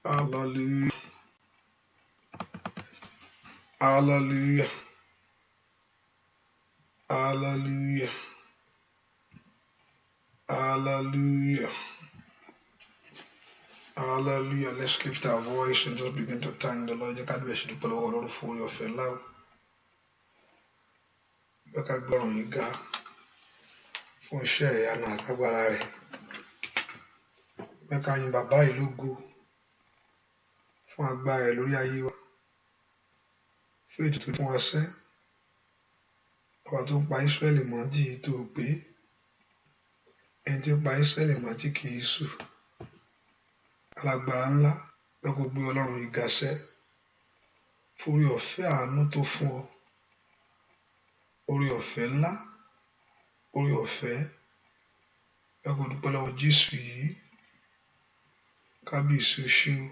Hallelujah. Hallelujah. Hallelujah. Hallelujah. Hallelujah. Let's lift our voice and just begin to thank the Lord. God bless you, people all over for your fellow. Look at glory God. Fún iṣẹ́ ìyanu àtàgbára rẹ̀. Mẹ́ka yin bàbá ìlú go. Fún agbára rẹ̀ lórí ayé wa. Fún ètùtù fún ọṣẹ́. Ọba tó ń pa Ísírẹ́lì mọ́ tí tó pé. Ẹni tí ó pa Ísírẹ́lì mọ́ tí kì í sùn. Alágbára ńlá bẹ́ẹ̀ kó gbé Ọlọ́run ìgàsẹ́. Fún orí ọ̀fẹ́ àánú tó fún ọ. Orí ọ̀fẹ́ ńlá. Orí ọ̀fẹ́. Bẹ́ẹ̀ kó dúpẹ́ lọ́wọ́ Jésù yìí. Kábíyèsí o ṣé o.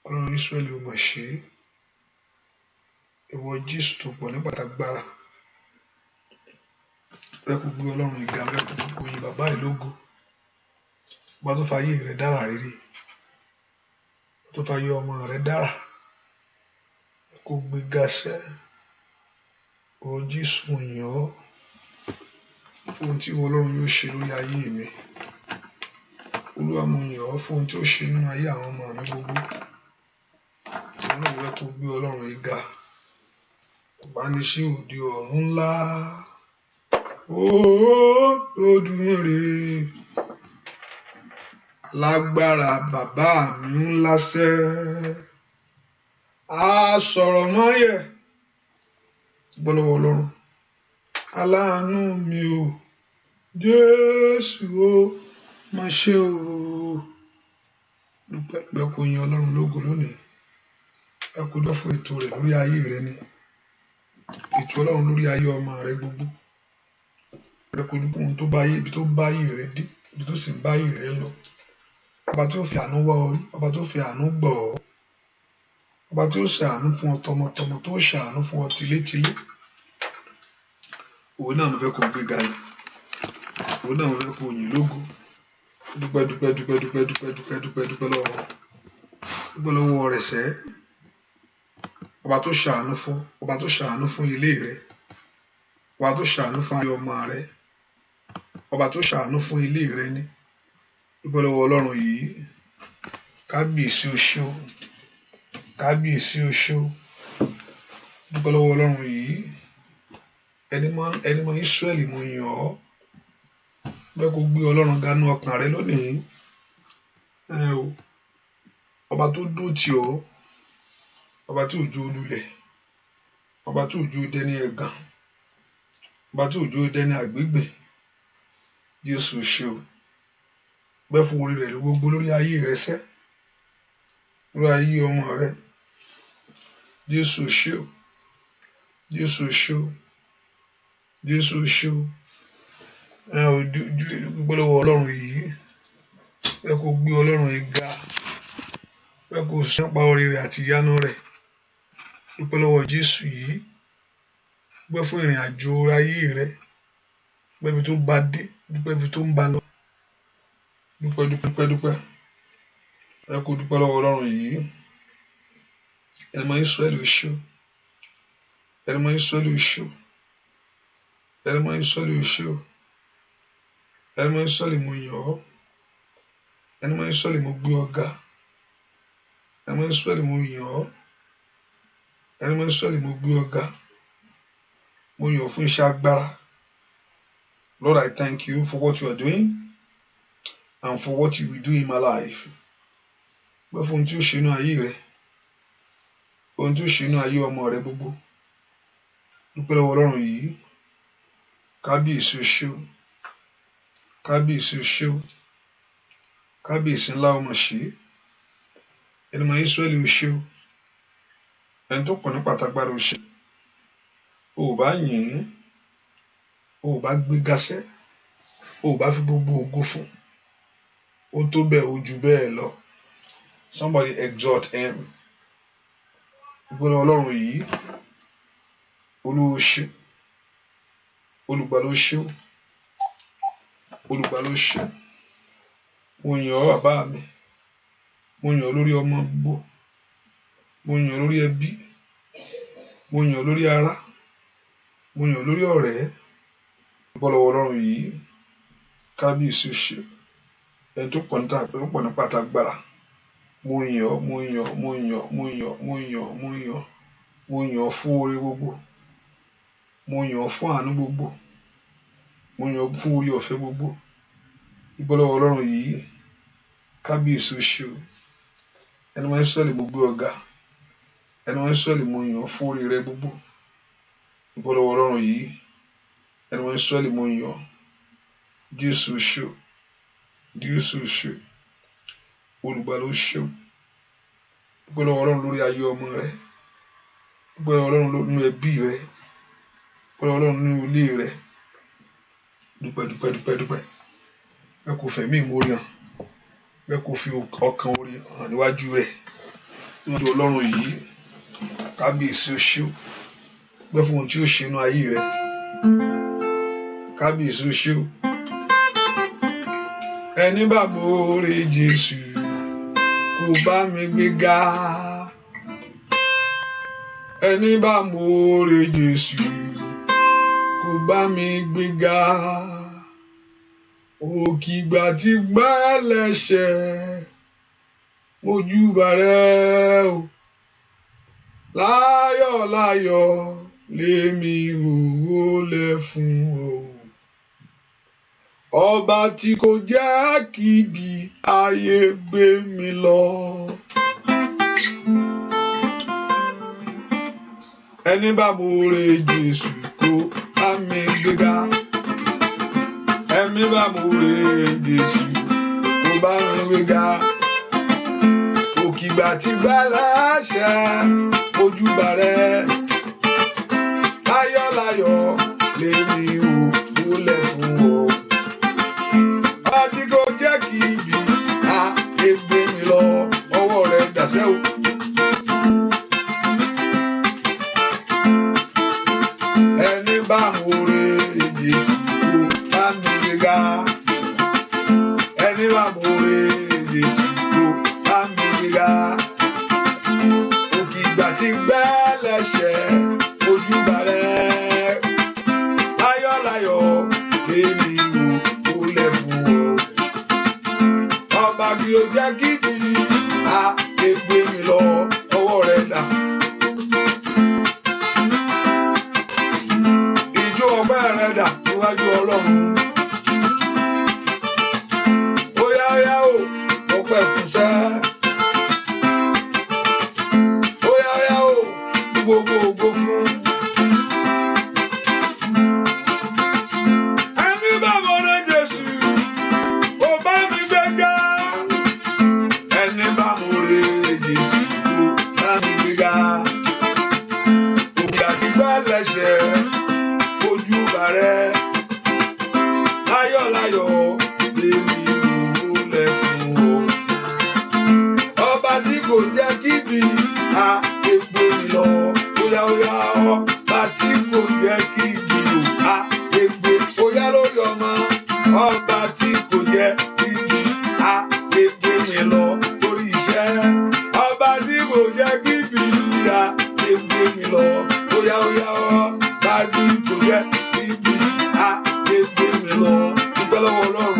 Ọlọ́run Ísírẹ́lì o mà ṣe é. Ìwọ Jésù tó pọ̀ ní pàtàgbára. Bẹ́ẹ̀ kó gbé Ọlọ́run ìgà bẹ́ẹ̀ kó fún oyin bàbá ìlógo. Ọba tó fayé rẹ̀ dára rere. Ọba tó fayé ọmọ rẹ̀ dára. Bẹ́ẹ̀ kó gbé gàsẹ́. Ìwọ Jésù yàn ọ́. Fún ohun tí ìwọ Ọlọ́run yóò ṣe lórí ayé mi. Olúwa mo yàn ọ́ fún ohun tí ó ṣe nínú ayé àwọn ọmọ mi gbogbo. Ọlọ́run bẹ́ẹ̀ kó gbé Ọlọ́run ìgà. Ọ̀bánisí òde ọ̀run ńlá. Olódùmarè. Alágbára bàbá mi ńlá sẹ́. Asọ̀rọ̀ máyẹ̀. Gbọ́lọ́wọ́ Ọlọ́run. Aláàánú mi o. Jésù o. Má ṣe o. Dúpẹ́ bẹ́ẹ̀ kó yin Ọlọ́run lógo lónìí. Ẹ kó dọ́ fún ètò rẹ̀ lórí ayé rẹ ni. Ètò Ọlọ́run lórí ayé ọmọ rẹ gbogbo. Ẹ kó dúpẹ́ ohun tó bá ayé ibi tó bá ayé rẹ dé. Ibi tó sì ń bá ayé rẹ lọ. Ọba tí ó fi àánú wá ọ rí. Ọba tó fi àánú gbọ̀ ọ́. Ọba tí ó ṣe àánú fún ọ tọmọtọmọ tó ṣe àánú fún ọ tilétilé. Òun náà mo fẹ́ kó gbé ga ni. Òun náà mo fẹ́ kó yìn lógo. Dúpẹ́ dúpẹ́ dúpẹ́ dúpẹ́ dúpẹ́ dúpẹ́ dúpẹ́ dúpẹ́ lọ́wọ́. Dúpẹ́ lọ́wọ́ rẹ̀ sẹ́. Ọba tó ṣàánú fún. Ọba tó ṣàánú fún ilé rẹ. Ọba tó ṣàánú fún ayé ọmọ rẹ. Ọba tó ṣàánú fún ilé rẹ ni. Dúpẹ́ lọ́wọ́ Ọlọ́run yìí. Kábíyèsí o ṣé o. Kábíyèsí o ṣé o. Dúpẹ́ lọ́wọ́ Ọlọ́run yìí. Ẹni mọ Ísírẹ́lì mo yàn ọ́. Bẹ́ẹ̀ kó gbé Ọlọ́run ga nínú ọkàn rẹ lónìí. Ọba tó dúró tì ọ́. Ọba tí òjò lulẹ̀. Ọba tí òjò dẹni ẹ̀gàn. Ọba tí òjò dẹni àgbègbè. Jésù ṣé o. Bẹ́ẹ̀ fún orí rẹ̀ gbogbo lórí ayé rẹ sẹ́. Lórí ayé ọmọ rẹ. Jésù ṣé o. Jésù ṣé o. Jésù ṣé o. Dúpẹ́ lọ́wọ́ Ọlọ́run yìí. Bẹ́ẹ̀ kó gbé Ọlọ́run ìgà. Bẹ́ẹ̀ kó sánpa orí rẹ̀ àti ìyanu rẹ̀. Dúpẹ́ lọ́wọ́ Jésù yìí. Dúpẹ́ fún ìrìn àjò ayé rẹ̀. Dúpẹ́ ibi tó bá dé. Dúpẹ́ ibi tó ń bá lọ. Dúpẹ́ dúpẹ́ dúpẹ́. Bẹ́ẹ̀ kó dúpẹ́ lọ́wọ́ Ọlọ́run yìí. Ẹni mọ Ísírẹ́lì o ṣé o. Ẹni mọ Ísírẹ́lì o ṣé o. Ẹni mọ Ísírẹ́lì o ṣé o. Ẹni mọ Ísírẹ́lì mo yàn ọ́. Ẹni mọ Ísírẹ́lì mo gbé ọ ga. Ẹni mọ Ísírẹ́lì mo yàn ọ́. Ẹni mọ Ísírẹ́lì mo gbé ọ ga. Mo yàn ọ́ fún iṣẹ́ agbára. Lord, I thank you for what you are doing and for what you will do in my life. Bẹ́ẹ̀ fún ohun tí ó ṣe inú ayé rẹ. Ohun tí ó ṣe inú ayé ọmọ rẹ gbogbo. Dúpẹ́ lọ́wọ́ Ọlọ́run yìí. Kábíyèsí o ṣé o. Kábíyèsí o ṣé o. Kábíyèsí ńlá o mà ṣe é. Ẹni mọ Ísírẹ́lì o ṣé o. Ẹni tó pọ̀ ní pàtàgbára o ṣé. O ò bá yìn ín. O ò bá gbé gàsẹ́. O ò bá fi gbogbo ògo fún. Ó tó bẹ́ẹ̀ o jù bẹ́ẹ̀ lọ. Somebody exalt him. Dúpẹ́ lọ́wọ́ Ọlọ́run yìí. Olúwa o ṣé. Olùgbàlà o ṣé o. Olùgbàlà o ṣé. Mo yàn ọ́ bàbá mi. mo yàn ọ́ lórí ọmọ gbogbo, mo yàn ọ́ lórí ẹbí, mo yàn ọ́ lórí ará, mo yàn ọ́ lórí ọ̀rẹ́. Bọ́lọ́wọ́ Ọlọ́run yìí, kábíyèsí ó ṣe ẹni tó pọ̀ nípa àtàgbàrà. Mo yàn ọ́, mo yàn ọ́, mo yàn ọ́, mo yàn ọ́, mo yàn ọ́, mo yàn ọ́, mo yàn ọ́ fún oore gbogbo, mo yàn ọ́ fún àánú gbogbo, mo yàn ọ́ fún oore ọ̀fẹ́ gbogbo. Bọ́lọ́wọ́ Ọlọ́run yìí, kábíyèsí ó ṣe o. Ẹni máa ń sọ̀lẹ̀ mo gbé ọ̀gá, ẹni máa ń sọ̀lẹ̀ mo yàn ọ́ fún oore rẹ gbogbo. Bọ́lọ́wọ́ Ọlọ́run yìí, ẹni máa ń sọ̀lẹ̀ mo yàn ọ́. Jésù ó ṣe o, Jésù ó ṣe o, olùgbàlà ó ṣe o. Bọ́lọ́wọ́ Ọlọ́run lórí ayé ọmọ rẹ, bọ́lọ́wọ́ Ọlọ́run nínú ẹbí rẹ, bọ́lọ́wọ́ Ọlọ́run nínú ilé rẹ. Dúpẹ́ dúpẹ́ dúpẹ́ dúpẹ́. Bẹ́ẹ̀ kò fẹ̀mí ìmoore hàn, bẹ́ẹ̀ kò fi ọkàn oore hàn níwájú rẹ̀. Níwájú Ọlọ́run yìí, kábíyèsí ó ṣe o. Bẹ́ẹ̀ fún ohun tí ó ṣe inú ayé rẹ, kábíyèsí ó ṣe o. Ẹni bá moore Jésù kò bá mi gbéga. Ẹni bá moore Jésù kò bá mi gbéga. Òkìgbà tí gbẹ́lẹ́ṣẹ̀ mojúbà rẹ o. Láyọ̀ láyọ̀ lèmi wólẹ̀ fún ọ. Ọba tí kò jẹ́ kí ibi ayé gbé mi lọ. Ẹni bá moore Jésù kò bá mi gbéga. Ẹni bá moore Jésù kò bá mi gbéga. Òkìgbà tí gbẹ́lẹ́ṣẹ̀ mojúbà rẹ. Láyọ̀ láyọ̀ lèmi wólẹ̀ fún ọ. Ọba tí kò jẹ́ kí ibi ayé gbé mi lọ. Ọwọ́ rẹ̀ dàsẹ́ o. Ẹni bá moore Jésù kò bá mi gbéga. Ẹni bá moore Jésù kò bá mi gbéga. Òkìgbà tí gbẹ́lẹ́ṣẹ̀ mojúbà rẹ. Láyọ̀ láyọ̀ lèmi wólẹ̀ fún ọ. Ọba kí o jẹ́ kí ibi ayé gbé mi lọ. Ọwọ́ rẹ̀ dà. Ijó ọpẹ́ rẹ̀ dà níwájú Ọlọ́run. Ó yá yá o, ọpẹ́ fún sẹ́. Ó yá yá o, gbogbo ògo fún. Ẹni bá moore Jésù kò bá mi gbéga. Ẹni bá moore Jésù kò bá mi gbéga. Òkìgbà tí gbẹ́lẹ́ṣẹ̀ mojúbà rẹ. Láyọ̀ láyọ̀ lèmi wólẹ̀ fún ọ. Ọba tí kò jẹ́ kí ibi ayé gbé mi lọ. Óyá óyá ọba tí kò jẹ́ kí ibi ayé gbé. Óyá lórí ọmọ. Ọba tí kò jẹ́ kí ibi ayé gbé mi lọ. Lórí iṣẹ́. Ọba tí kò jẹ́ kí ibi ayé gbé mi lọ. Óyá óyá ọba tí kò jẹ́ kí ibi ayé gbé mi lọ. Dúpẹ́ lọ́wọ́ Ọlọ́run.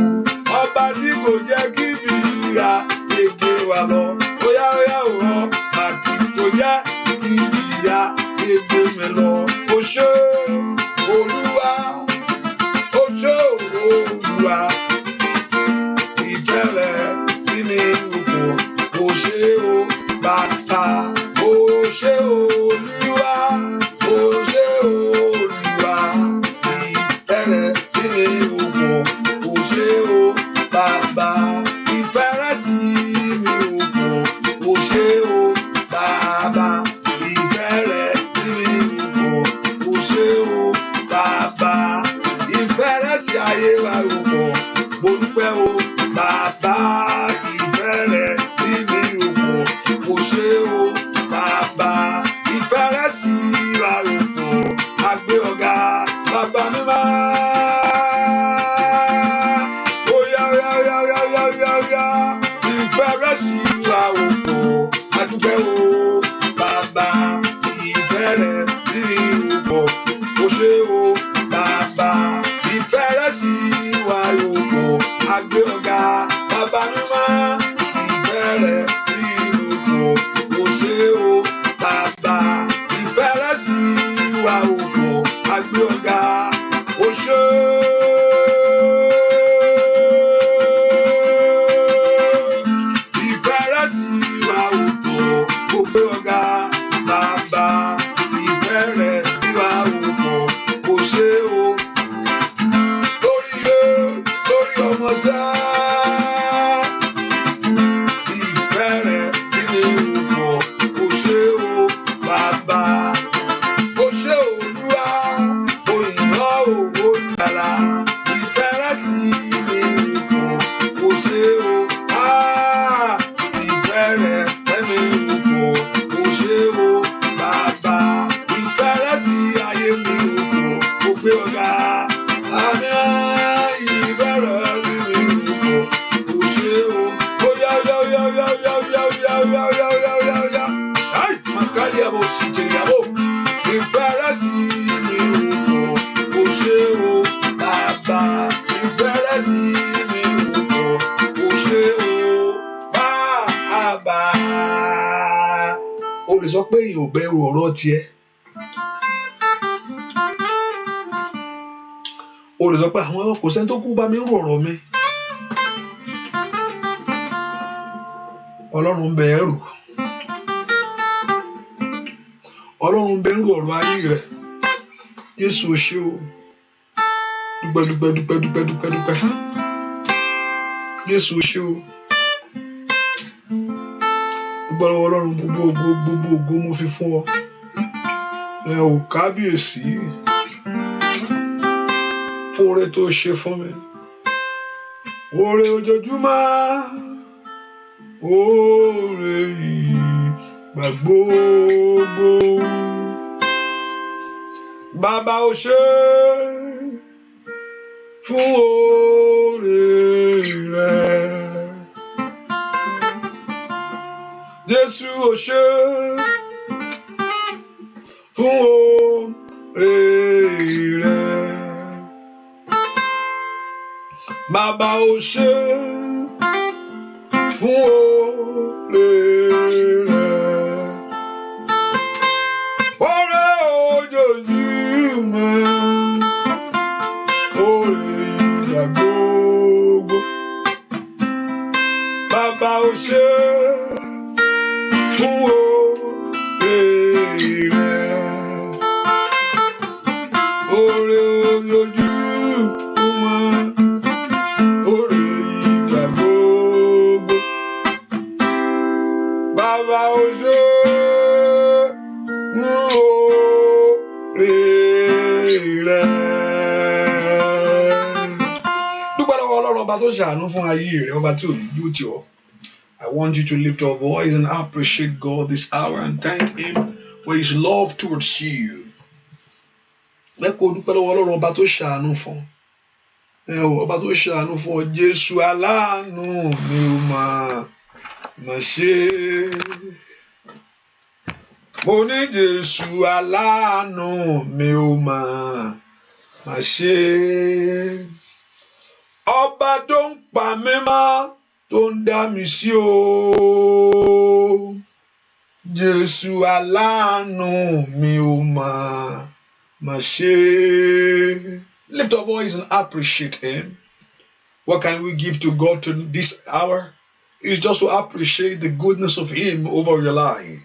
Ọba tí kò jẹ́ kí ibi ayé gbé wa lọ. Óyá óyá ọba tí kò jẹ́ kí ibi ayé gbé mi lọ. Ó ṣé Olúwa, ó ṣé Olúwa. Ìfẹ́ rẹ̀ sí mi wò. Ó ṣé o Bàbá, ó ṣé Olúwa, ó ṣé Olúwa. Ìfẹ́ rẹ̀ sí mi wò. Ó ṣé o Bàbá, ìfẹ́ rẹ̀ sí mi wò. Ó ṣé o Bàbá, ìfẹ́ rẹ̀ sí mi wò. Ó ṣé o Bàbá, ìfẹ́ rẹ̀ sí ayé wa wò. Mo dúpẹ́ o Bàbá, ìfẹ́ rẹ̀ sí mi wò. Ó ṣé o Bàbá, ìfẹ́ rẹ̀ sí wa wò. A gbé ọ̀gá Bàbá mímọ́. Ó yá ó yá ó yá ó yá ó yá ó yá. Ìfẹ́ rẹ̀ sí wa wò. dúpẹ́ o bàbá ìfẹ́ rẹ̀ sí mi pọ̀ ó ṣé o bàbá ìfẹ́ rẹ̀ sí wa pọ̀ àgbẹ̀ ọ̀gá bàbá mímọ́ ìfẹ́ rẹ̀ sí mi pọ̀ ó ṣé o bàbá ìfẹ́ rẹ̀ sí wa pọ̀ àgbẹ̀ ọ̀gá ó ṣé. Sọ pé èèyàn ò bẹ̀rù ọ̀rọ̀ tiẹ̀. O lè sọ pé àwọn kò sẹ́ni tó kú bá mi ń rò ọ̀rọ̀ mi. Ọlọ́run ń bẹ ẹrù. Ọlọ́run ń bẹ ń rò ọ̀rọ̀ ayé rẹ̀. Jésù ò ṣe o. Dúpẹ́ dúpẹ́ dúpẹ́ dúpẹ́ dúpẹ́ dúpẹ́. Jésù ò ṣe o. Gbọ́dọ̀ Ọlọ́run gbogbo ògo mo fi fún ọ. Ẹ ò kábíyèsí fún oore tó ṣe fún mi. Oore ojoojúmọ́, oore ìgbà gbogbo. Bàbá o ṣé fún oore rẹ. Jésù ò ṣé fún oore rẹ̀. Bàbá ò ṣé fún oore rẹ̀. Oore ojoojúmọ́, oore ìgbà gbogbo. Bàbá ò ṣé fún oore rẹ̀. Oore ojoojúmọ́, oore ìgbà gbogbo. Bàbá o ṣé fún oore rẹ̀. Dúpẹ́ lọ́wọ́ Ọlọ́run ọba tó ṣàánú fún ayé rẹ̀, ọba tí ò ní jú tì ọ́. I want you to lift your voice and appreciate God this hour and thank Him for His love towards you. Lẹ́kọ̀ọ́ dúpẹ́ lọ́wọ́ Ọlọ́run ọba tó ṣàánú fún ọ. Ọba tó ṣàánú fún ọ, Jésù aláàánú mi ò mà ṣe. Mo ní Jésù aláàánú mi ò mà ṣe. Ọba tó ń pa mí mọ́, tó ń dá mi sí o. Jésù aláàánú mi ò mà ṣe. Lift your voice and appreciate Him. What can we give to God to this hour? It's just to appreciate the goodness of Him over your life.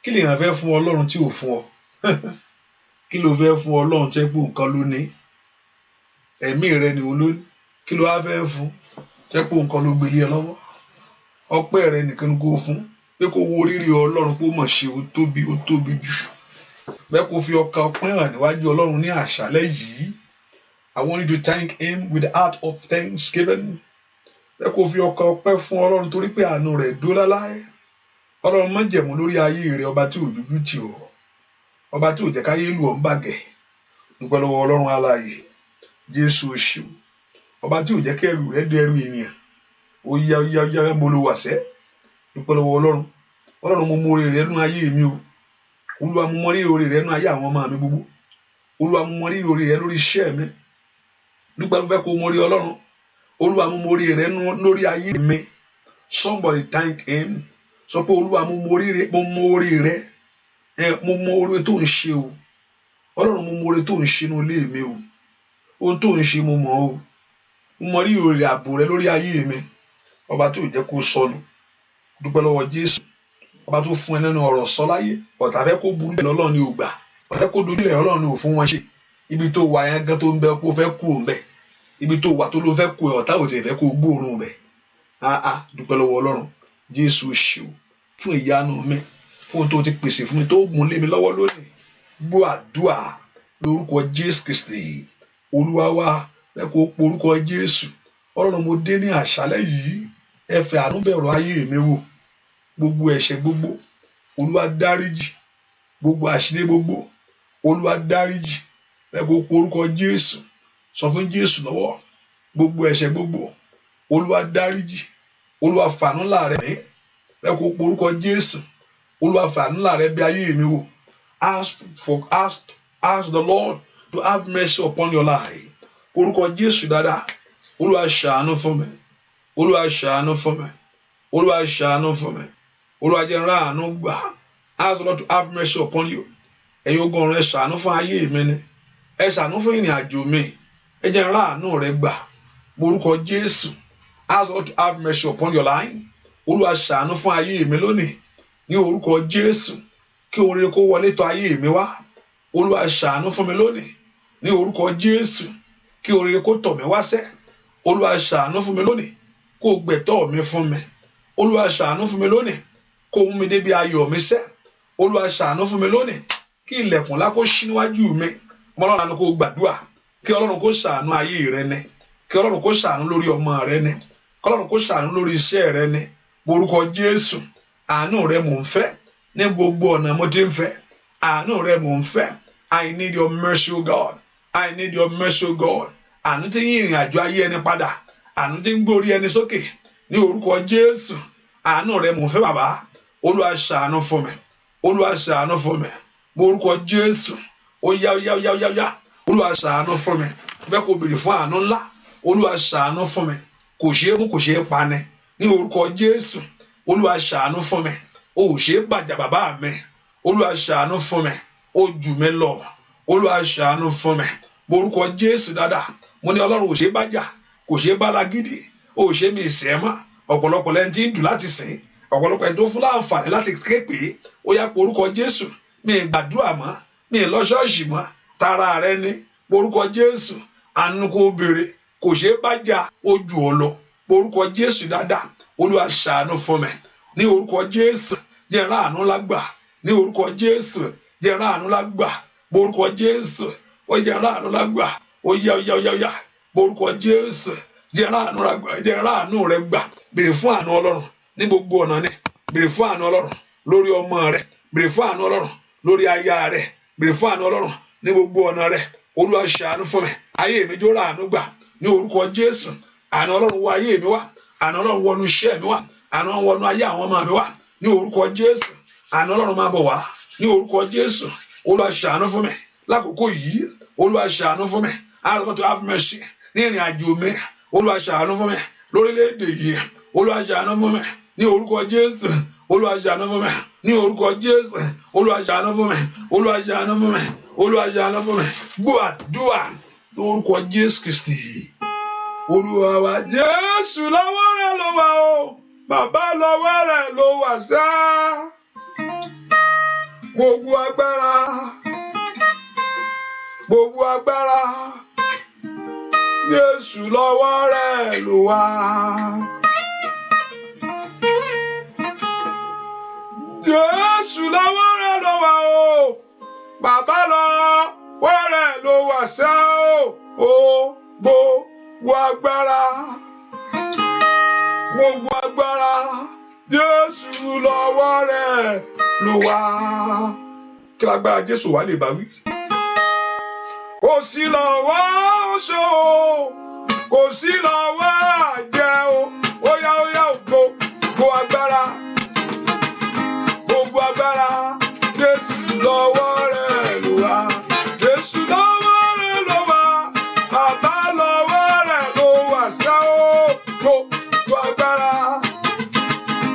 Kí lè yàn fẹ́ fún Ọlọ́run tí ò fún ọ? Kí ló fẹ́ fún Ọlọ́run tẹ́ pé nǹkan ló ní? Ẹ̀mí rẹ ni òun ló ní. Kí ló wá fẹ́ fún? Tẹ́ pé nǹkan ló gbé lé ẹ lọ́wọ́. Ọpẹ́ rẹ nìkan ni kó fún. Pé kó wo rírì Ọlọ́run pé ó mọ̀ ṣe ó tóbi jù. Bẹ́ẹ̀ kó fi ọkàn ọpẹ́ hàn níwájú Ọlọ́run ní àṣálẹ́ yìí. I want you to thank Him with the heart of thanksgiving. Bẹ́ẹ̀ kó fi ọkàn ọpẹ́ fún Ọlọ́run torí pé àánú rẹ̀ dúró láláì. Ọlọ́run má jẹ̀mú lórí ayé rẹ̀, ọba tí ò dúdú tì ọ́. Ọba tí ò jẹ́ káyé lù ọ́ ń bàgẹ́. Dúpẹ́ lọ́wọ́ Ọlọ́run alààyè. Jésù o ṣé. Ọba tí ò jẹ́ kẹ́rù rẹ̀ dẹrù ènìyàn. Ó yá mo lo wàṣẹ́. Dúpẹ́ lọ́wọ́ Ọlọ́run. Ọlọ́run mo mọ oore rẹ nínú ayé mi o. Olúwa mo mọ rírì oore rẹ nínú ayé àwọn ọmọ mi gbogbo. Olúwa mo mọ rírì oore rẹ lórí iṣẹ́ mi. Nígbà tó fẹ́ kó mọ rí Ọlọ́run. Olúwa mo mọ oore rẹ lórí ayé mi. Somebody thank him. Sọ pé Olúwa mo mọ oore rẹ. Mo mọ oore tó ń ṣe o. Ọlọ́run mo mọ oore tó ń ṣe nínú ilé mi o. Ohun tó ń ṣe mo mọ̀ o. Mo mọ rírì oore ààbò rẹ lórí ayé mi. Ọba tó jẹ́ kó sọnù. Dúpẹ́ lọ́wọ́ Jésù. Ọba tó fún ẹ nínú ọ̀rọ̀ sọ láyé. Ọ̀tá fẹ́ kó burú bẹ́ẹ̀ Ọlọ́run ni ò gbà. Ọ̀tá fẹ́ kó dojú ilẹ̀ Ọlọ́run ni ò fún wọn ṣe. Ibi tó wà yẹn gan tó ń bẹ kó fẹ́ kúrò ń bẹ̀. Ibi tó wà tó ló fẹ́ kó ọ̀tá ò tiẹ̀ fẹ́ kó gbóòórùn bẹ̀. Dúpẹ́ lọ́wọ́ Ọlọ́run. Jésù ṣe o fún ìyanu mi, fún ohun tó ti pèsè fún mi tó gùn lé mi lọ́wọ́ lónìí. Gbọ́ àdúà lórúkọ Jésù Kristi. Olúwa wa fẹ́ kó porúkọ Jésù. Ọlọ́run mo dé ní àṣálẹ́ yìí. Ẹ fẹ́ àánú bẹ̀rù ayé mi wò. Gbogbo ẹ̀ṣẹ̀ gbogbo Olúwa dáríjì. Gbogbo àṣírí gbogbo Olúwa dáríjì. Fẹ́ kó porúkọ Jésù. Sọ fún Jésù lọ́wọ́. Gbogbo ẹ̀ṣẹ̀ gbogbo Olúwa dáríjì. Olúwa fàánú ńlá rẹ mi. Fẹ́ kó porúkọ Jésù. Olúwa fàánú ńlá rẹ bí ayé mi wò. Ask the Lord to have mercy upon your life. Porúkọ Jésù dáadáa. Olúwa ṣàánú fún mi. Olúwa ṣàánú fún mi. Olúwa ṣàánú fún mi. Olúwa jẹ́ n rí àánú gbà. Ask the Lord to have mercy upon you. Ẹ̀yin ogun ọ̀run ẹ ṣàánú fún ayé mi ni. Ẹ ṣàánú fún ìrìn àjò mi. Ẹ jẹ́ n rí àánú rẹ gbà. Porúkọ Jésù. Ask the Lord to have mercy upon your life. Olúwa ṣàánú fún ayé mi lónìí. Ní orúkọ Jésù. Kí ohun rere kó wọlé tọ̀ ayé mi wá. Olúwa ṣàánú fún mi lónìí. Ní orúkọ Jésù. Kí ohun rere kó tọ̀ mí wá sẹ́. Olúwa ṣàánú fún mi lónìí. Kó gbẹ̀tọ́ mi fún mi. Olúwa ṣàánú fún mi lónìí. Kó mú mi débi ayọ̀ mi sẹ́. Olúwa ṣàánú fún mi lónìí. Kí ilẹ̀kùn ńlá kó ṣí níwájú mi. Ọlọ́run àánú kó gbàdúrà. Kí Ọlọ́run kó ṣàánú ayé rẹ ni. Kí Ọlọ́run kó ṣàánú lórí ọmọ rẹ ni. Kí Ọlọ́run kó ṣàánú lórí iṣẹ́ rẹ ni. Orúkọ Jésù. Àánú rẹ mò ń fẹ́. Ní gbogbo ọ̀nà mo ti ń fẹ́. Àánú rẹ mò ń fẹ́. I need your mercy, O God. I need your mercy, O God. Àánú tí ń yí ìrìn àjò ayé ẹni padà. Àánú tí ń gbórí ẹni sókè. Ní orúkọ Jésù. Àánú rẹ mò ń fẹ́ bàbá. Olúwa ṣàánú fún mi. Olúwa ṣàánú fún mi. Orúkọ Jésù. Ó yá. Olúwa ṣàánú fún mi. Bẹ́ẹ̀ kò béèrè fún àánú ńlá. Olúwa ṣàánú fún mi. Kò ṣeé mú kò ṣeé pani. Ní orúkọ Jésù. Olúwa ṣàánú fún mi. O ò ṣeé gbàjà bàbá mi. Olúwa ṣàánú fún mi. Ó jù mí lọ. Olúwa ṣàánú fún mi. Orúkọ Jésù dáadáa. Mo ní Ọlọ́run ò ṣeé bàjà. Kò ṣeé bá lágídí. O ò ṣeé mi ìsìn ẹ̀ mọ́. Ọ̀pọ̀lọpọ̀ lẹ́ni tí ń dùn láti sìn. Ọ̀pọ̀lọpọ̀ ẹni tó fún láǹfààní láti ké pé ó yá porúkọ Jésù. Mi ì gbàdúrà mọ́. Mi ì lọ ṣọ́ọ̀ṣì mọ́. Tara rẹ ní porúkọ Jésù. Àánú kó béèrè. Kò ṣeé bàjà. Ó jù ọ lọ. Porúkọ Jésù dáadáa. Olúwa ṣàánú fún mi. Ní orúkọ Jésù. Jẹ́ n rí àánú lágbà. Ní orúkọ Jésù. Jẹ́ n rí àánú lágbà. Porúkọ Jésù. Ó jẹ́ n rí àánú lágbà. Ó yá. Porúkọ Jésù. Jẹ́ n rí àánú lágbà. Jẹ́ n rí àánú rẹ gbà. Béèrè fún àánú Ọlọ́run ní gbogbo ọ̀nà ni. Béèrè fún àánú Ọlọ́run lórí ọmọ rẹ. Béèrè fún àánú Ọlọ́run lórí aya rẹ. Béèrè fún àánú Ọlọ́run ní gbogbo ọ̀nà rẹ. Olúwa ṣàánú fún mi. Ayé mi jó ra àánú gbà. Ní orúkọ Jésù. Àánú Ọlọ́run wọ ayé mi wá. Àánú Ọlọ́run wọnú iṣẹ́ mi wá. Àánú Ọlọ́run wọnú ayé àwọn ọmọ mi wá. Ní orúkọ Jésù. Àánú Ọlọ́run máa bọ̀ wá. Ní orúkọ Jésù. Olúwa ṣàánú fún mi. Lákòókò yìí. Olúwa ṣàánú fún mi. Ask God to have mercy. Ní ìrìn àjò mi. Olúwa ṣàánú fún mi. Lórílẹ̀-èdè yìí. Olúwa ṣàánú fún mi. Ní orúkọ Jésù. Olúwa ṣàánú fún mi. Ní orúkọ Jésù. Olúwa ṣàánú fún mi. Olúwa ṣàánú fún mi. Olúwa ṣàánú fún mi. Gbọ́ àdúrà ní orúkọ Jésù Kristi. Olúwa wa Jésù lọ́wọ́ rẹ̀ ló wà o. Bàbá lọ́wọ́ rẹ̀ ló wà sá. Gbogbo agbára. Gbogbo agbára. Jésù lọ́wọ́ rẹ̀ ló wà. Jésù lọ́wọ́ rẹ̀ ló wà o. Bàbá lọ́wọ́ rẹ̀ ló wà sá o. Gbogbo agbára. Gbogbo agbára. Jésù lọ́wọ́ rẹ̀ ló wà. Kí lágbára Jésù wà lè bá wí? Kò sí lọ́wọ́ oṣó o. Kò sí lọ́wọ́ àjẹ́ o. Ó yá gbogbo agbára. agbára Jésù lọ́wọ́ rẹ̀ ló wà. Jésù lọ́wọ́ rẹ̀ ló wà. Bàbá lọ́wọ́ rẹ̀ ló wà sá o.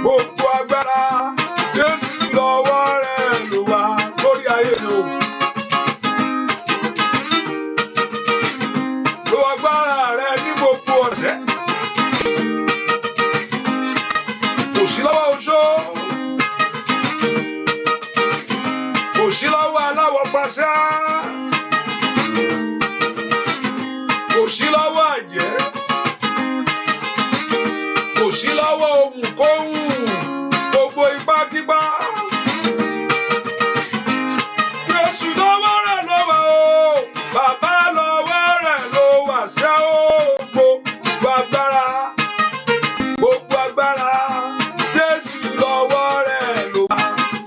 Gbogbo agbára Jésù lọ́wọ́ rẹ̀ ló wà lórí ayé mi o. Lo agbára rẹ̀ ní gbogbo ọ̀sẹ̀. Kò sí lọ́wọ́ oṣó. Kò sí lọ́wọ́ aláwọ̀ pàṣẹ. Kò sí lọ́wọ́ àjẹ́. Kò sí lọ́wọ́ ohunkóhun. Gbogbo ipákípá. Jésù lọ́wọ́ rẹ̀ ló wà o. Bàbá lọ́wọ́ rẹ̀ ló wà ṣá o. Gbogbo agbára. Jésù lọ́wọ́ rẹ̀ ló wà.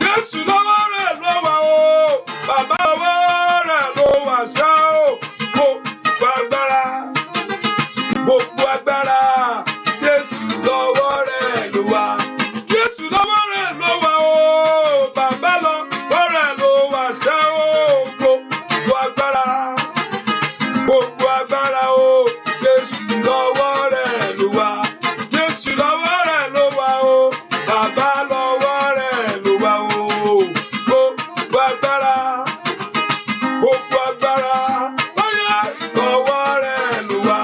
Jésù lọ́wọ́ rẹ̀ ló wà o. Bàbá lọ́wọ́ rẹ̀ ló wà ṣá o. Gbogbo agbára. Jésù lọ́wọ́ rẹ̀ ló wà. Jésù lọ́wọ́ rẹ̀ ló wà o. Bàbá lọ́wọ́ rẹ̀ ló wà ṣá o. Gbogbo agbára o. Jésù lọ́wọ́ rẹ̀ ló wà. Jésù lọ́wọ́ rẹ̀ ló wà o. Bàbá lọ́wọ́ rẹ̀ ló wà o. Gbogbo agbára. Lọ́yà lọ́wọ́ rẹ̀ ló wà.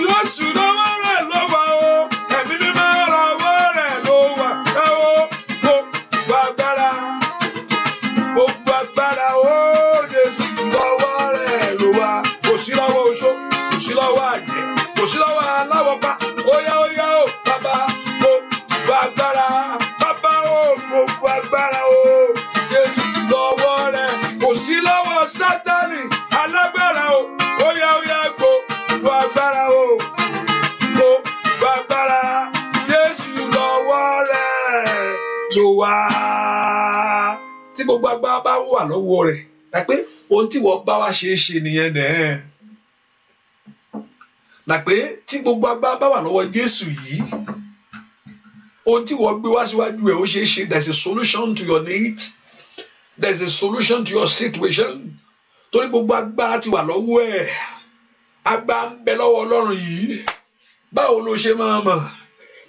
Jésù lọ́wọ́ rẹ̀ ló wà o. Ẹ̀mí mímọ́ lọ́wọ́ rẹ̀ ló wà o. Gbogbo agbára o. Jésù lọ́wọ́ rẹ̀ ló wà. Kò sí lọ́wọ́ oṣó. Kò sí lọ́wọ́ àjẹ́. Kò sí lọ́wọ́ aláwọ̀ pa. Óyá o. Bàbá gbogbo agbára. Gbogbo agbára o. Jésù lọ́wọ́ rẹ̀. Kò sí lọ́wọ́ Sátánì alágbára o. Óyá gbogbo agbára o. Gbogbo agbára. Jésù lọ́wọ́ rẹ̀ ló wà. Tí gbogbo agbára bá wà lọ́wọ́ rẹ̀, dà pé ohun tí wọ́n bá wá ṣe é ṣe nìyẹn nẹ̀. Dà pé tí gbogbo agbára bá wà lọ́wọ́ Jésù yìí, ohun tí wọ́n gbé wá síwájú ẹ̀ ó ṣe é ṣe. There's a solution to your need. There's a solution to your situation. Torí gbogbo agbára ti wà lọ́wọ́ ẹ̀. Agbára ń bẹ lọ́wọ́ Ọlọ́run yìí. Báwo ló ṣe máa mọ̀?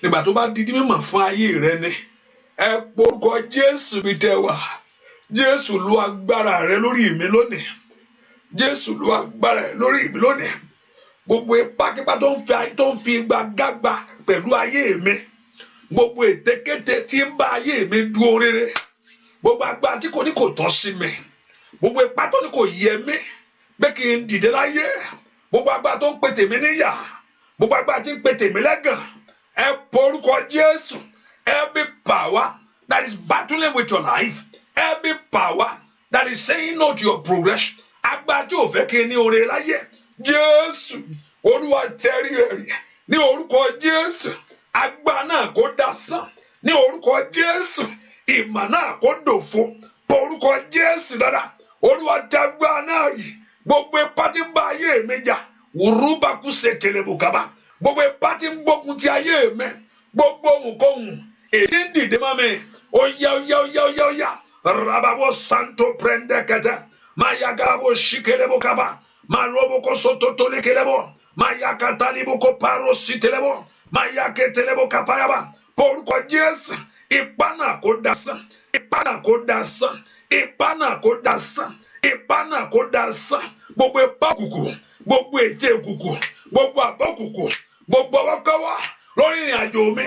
Nígbà tó bá di mímọ̀ fún ayé rẹ ni. Ẹ porúkọ Jésù bí tẹ́ wà. Jésù lo agbára rẹ lórí mi lónìí. Jésù lo agbára rẹ lórí mi lónìí. Gbogbo ipákípá tó ń fi igba gágba pẹ̀lú ayé mi. Gbogbo ètekéte tí ń bá ayé mi dúró rere. Gbogbo agbára tí kò ní kò tọ́ sí mi. Gbogbo ipá tó ní kò yẹ mí. Pé kí n dìde láyé. Gbogbo agbára tó ń pe tèmi níyà. Gbogbo agbára tí ń pe tèmi lẹ́gàn. Ẹ porúkọ Jésù. Every power that is battling with your life. Every power that is saying no to your progress. Agbára tí ò fẹ́ kí n ní oore láyé. Jésù Olúwa tẹrí rẹ̀ rí. Ní orúkọ Jésù. Agbára náà kó dasán. Ní orúkọ Jésù. Ìmọ̀ náà kó dòfo. Orúkọ Jésù dáadáa. Olúwa tẹ agbára náà rí. Gbogbo ipá tí ń bá ayé mi jà. Wùrúbàkú ṣe tẹlẹbùkàbà. Gbogbo ipá tí ń gbógun ti ayé mi. Gbogbo ohunkóhun. Èyí ń dìde mọ́ mi. Oya. Rababo santo prende kete. Mayagabo shikelebukaba. Maroboko soto lekelebo. Mayakataliboko paro sitelebo. Mayaketelebo kapayaba. Porúkọ Jésù. Ipá náà kó dasán. Ipá náà kó dasán. Gbogbo ipá òkùnkùn. Gbogbo ète òkùnkùn. Gbogbo àbọ̀ òkùnkùn. Gbogbo ọwọ́kọ́wọ́. Lórí ìrìn àjò mi.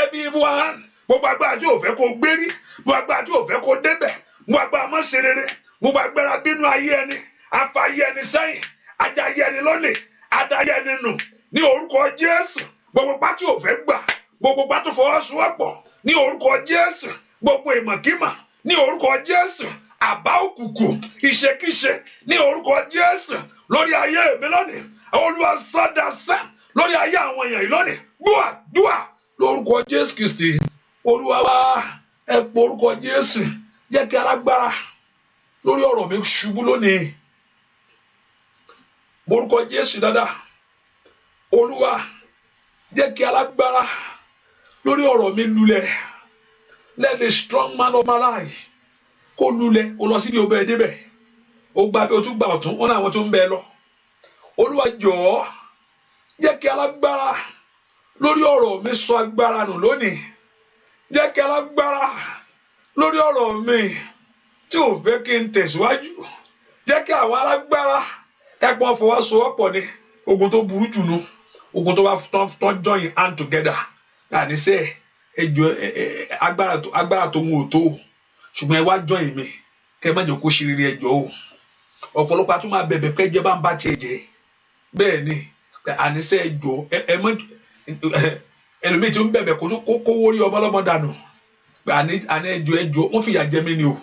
Ẹbí ibùhán. Gbogbo agbára tí ò fẹ́ kó gbérí. Gbogbo agbára tí ò fẹ́ kó débẹ̀. Gbogbo agbára mọ́ ṣe rere. Gbogbo agbára bínú ayé ẹni. Afáyé ẹni sẹ́yìn. Ajáyé ẹni lónìí. Adáyé ẹni nù. Ní orúkọ Jésù. Gbogbo pátí ò fẹ́ gbà. Gbogbo pátí fọwọ́sowọ́pọ̀. Ní orúkọ Jésù. Gbogbo ìmọ̀kímọ̀. Ní orúkọ Jésù. Àbá òkùnkùn. Ìṣekíṣe. Ní orúkọ Jésù. Lórí ayé mi lónìí. Olúwa sọ́dásẹ́. Lórí ayé àwọn èèyàn yìí lónìí. Dúà. Lórúkọ Jésù Kristi. Olúwa wá. Ẹ pọ orúkọ Jésù. Jẹ́ kí alágbára lórí ọ̀rọ̀ mi ṣubú lónìí. Orúkọ Jésù dáadáa. Olúwa jẹ́ kí alágbára lórí ọ̀rọ̀ mi lulẹ̀. Let the strong man of my life kó lulẹ̀ ó lọ síbi ó bẹ́ẹ̀ débẹ̀ ó gba bí ó tún gba ọ̀tún ó ní àwọn tó ń bẹ lọ. Olúwa jọ̀ọ́ jẹ́ kí alágbára lórí ọ̀rọ̀ mi sọ agbára nù lónìí. Jẹ́ kí alágbára lórí ọ̀rọ̀ mi tí ò fẹ́ kí n tẹ̀síwájú. Jẹ́ kí àwọn alágbára ẹ̀pọ̀n fọwọ́sowọ́pọ̀ ní ogun tó burú jù nù, ogun tó bá tán join hand together. Àníṣe ẹjọ́ agbára tó ń wò tó, ṣùgbọ́n ẹ wá join mi kẹ́ ẹ má jẹ́ kó ṣe rere ẹjọ́ o. Ọ̀pọ̀lọpọ̀ àtúmọ̀ abẹ̀bẹ̀ pé ẹjẹ́ bá ń bá tiẹ̀ jẹ́. Bẹ́ẹ̀ ni àníṣe ẹjọ́ ẹlòmíì tí ó ń bẹ̀bẹ̀ kó wórí ọmọ ọlọ́mọ dànù. Àní ẹjọ́ wọ́n fìyà jẹ mí ni o,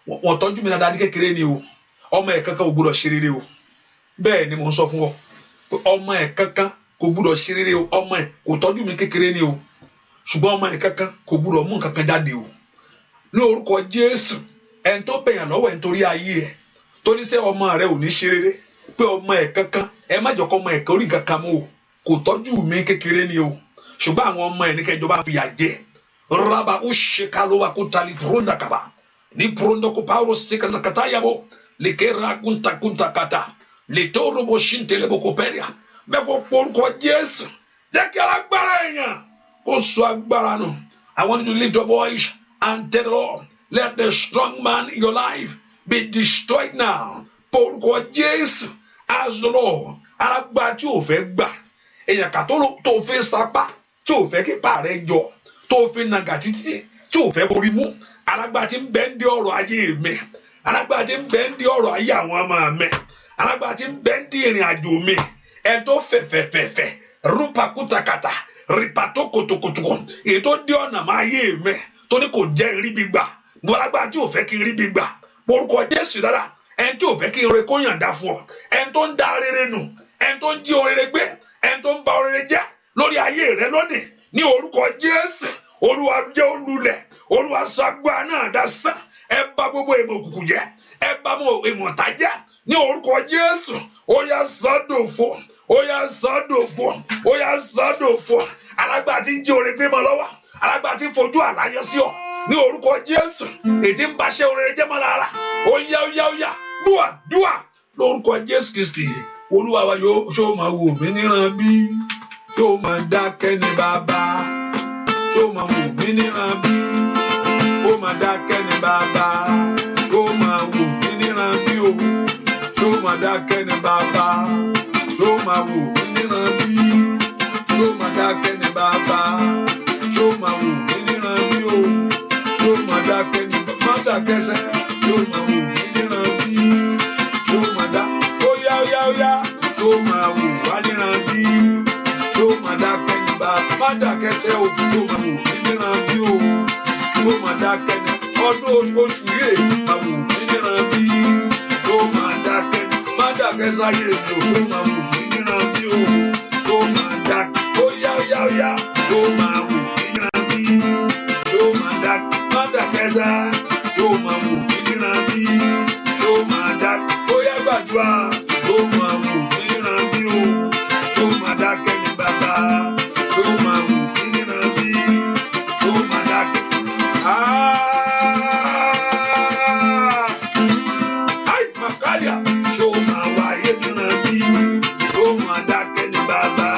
wọ́n tọ́jú mi dáadáa ní kékeré ni o, ọmọ ẹ̀ kankan ò gbúdọ̀ ṣe rere o. Bẹ́ẹ̀ ni mò ń sọ fún ọ pé ọmọ ẹ̀ kankan kò gbúdọ̀ ṣe rere o, ọmọ ẹ̀ kò tọ́jú mi kékeré ni o, ṣùgbọ́n ọmọ ẹ̀ kankan kò gbúdọ̀ mú nǹkan kan jáde o. Ní orúkọ Jésù, ẹni tó bẹ̀yàn lọ́wọ́ ẹ̀ nítorí ayé ẹ̀ tó ní sẹ́ ọmọ rẹ̀ ò ní ṣe rere, pé ọmọ ẹ̀ kankan ẹ má jọ kọ́ ọmọ ẹ̀ kan orí kankan mú o, kò tọ́jú mi kékeré ni o, ṣùgbọ́n àwọn ọmọ ẹ̀ ní kẹjọ bá fìyà jẹ. Raba ó ṣe kálówà kó tali pronda kaba ní pronda kó pàrọ̀ sí kàtàkàtà yàbò lè kéra kúntakúnta kàtà lè tó robo ṣíntẹ̀lẹ̀ bó kó pẹ́rìà bẹ́ẹ̀ kó porúkọ Jésù. Jẹ́ kí alágbára èèyàn kó sọ agbára nù. I want you to lift your voice and tell the Lord, let the strong man in your life be destroyed now. Porúkọ Jésù, as the Lord, alágbára tí ò fẹ́ gbà, èèyàn kà tó fẹ́ sapá, tí ò fẹ́ kí pààrẹ̀ jọ, tó fẹ́ nàgà títí, tí ò fẹ́ borí mú, alágbára tí ń bẹ ń di ọ̀rọ̀ ayé mi, alágbára tí ń bẹ ń di ọ̀rọ̀ ayé àwọn ọmọ mi, alágbára tí ń bẹ ń di ìrìn àjò mi, ẹ tó fẹ̀fẹ̀fẹ̀fẹ̀, rúpa kútakàtà, rìpàtó kòtòkòtò, èyí tó di ọ̀nà máa yé mi, tó ní kò jẹ́ ìríbi gbà, bó alágbára tí ò fẹ́ kí ìríbi gbà, porúkọ Jésù dára, ẹni tí ò fẹ́ kí ire kó yànda fún ọ, ẹni tó ń da rere nù, ẹni tó ń jí orere gbé, ẹni tó ń ba orere jẹ́ lórí ayé rẹ lónìí, ní orúkọ Jésù, Olúwa jẹ́ olùlẹ̀, Olúwa sọ agbára náà dasán, ẹ bá gbogbo èmọ̀ òkùnkùn jẹ́, ẹ bá èmọ̀ ọ̀tá jẹ́, ní orúkọ Jésù, ó yá sọ́dọ̀fọ̀, ó yá sọ́dọ̀fọ̀, ó yá sọ́dọ̀fọ̀, alágbára tí ń jí orere gbé mọ́ lọ́wọ́, alágbára tí ń fojú àlàyé sí ọ, ní orúkọ Jésù, ètí ń baṣẹ́ orere jẹ́ mọ́ lára, ó yá dúà lórúkọ Jésù Kristi. Olúwa wa yóò máa wò mí níran bí, yóò máa dákẹ́ ní bàbá, yóò máa wò mí níran bí, yóò máa dákẹ́ ní bàbá, yóò máa wò mí níran bí o, yóò máa dákẹ́ ní bàbá, yóò máa wò mí níran bí, yóò máa dákẹ́ ní bàbá, yóò máa wò mí níran bí o, yóò máa dákẹ́ ní bàbá, má dákẹ́ sẹ́, yóò máa wò mí níran bí, yóò máa dá, ó yá, yóò máa wò wá níran bí, yóò máa dákẹ́ ní bàbá, má dákẹ́ sẹ́ o, yóò máa wò mí níran bí o, yóò máa dákẹ́ ní ọdún oṣù yìí, máa wò mí níran bí, yóò máa dákẹ́ ní, má dákẹ́ sáyé mi o, yóò máa wò mí níran bí o, yóò máa dákẹ́, ó yá, yóò máa wò mí níran bí, yóò máa dákẹ́, má dákẹ́ sá, yóò máa wò mí níran bí, yóò máa dákẹ́, ó yá gbàdúrà, yóò máa wò mí níran bí o, yóò máa dákẹ́ ní bàbá, yóò máa wò mí níran bí, yóò máa dákẹ́. Ai Makalia, yóò máa wá ayé níran bí, yóò máa dákẹ́ ní bàbá.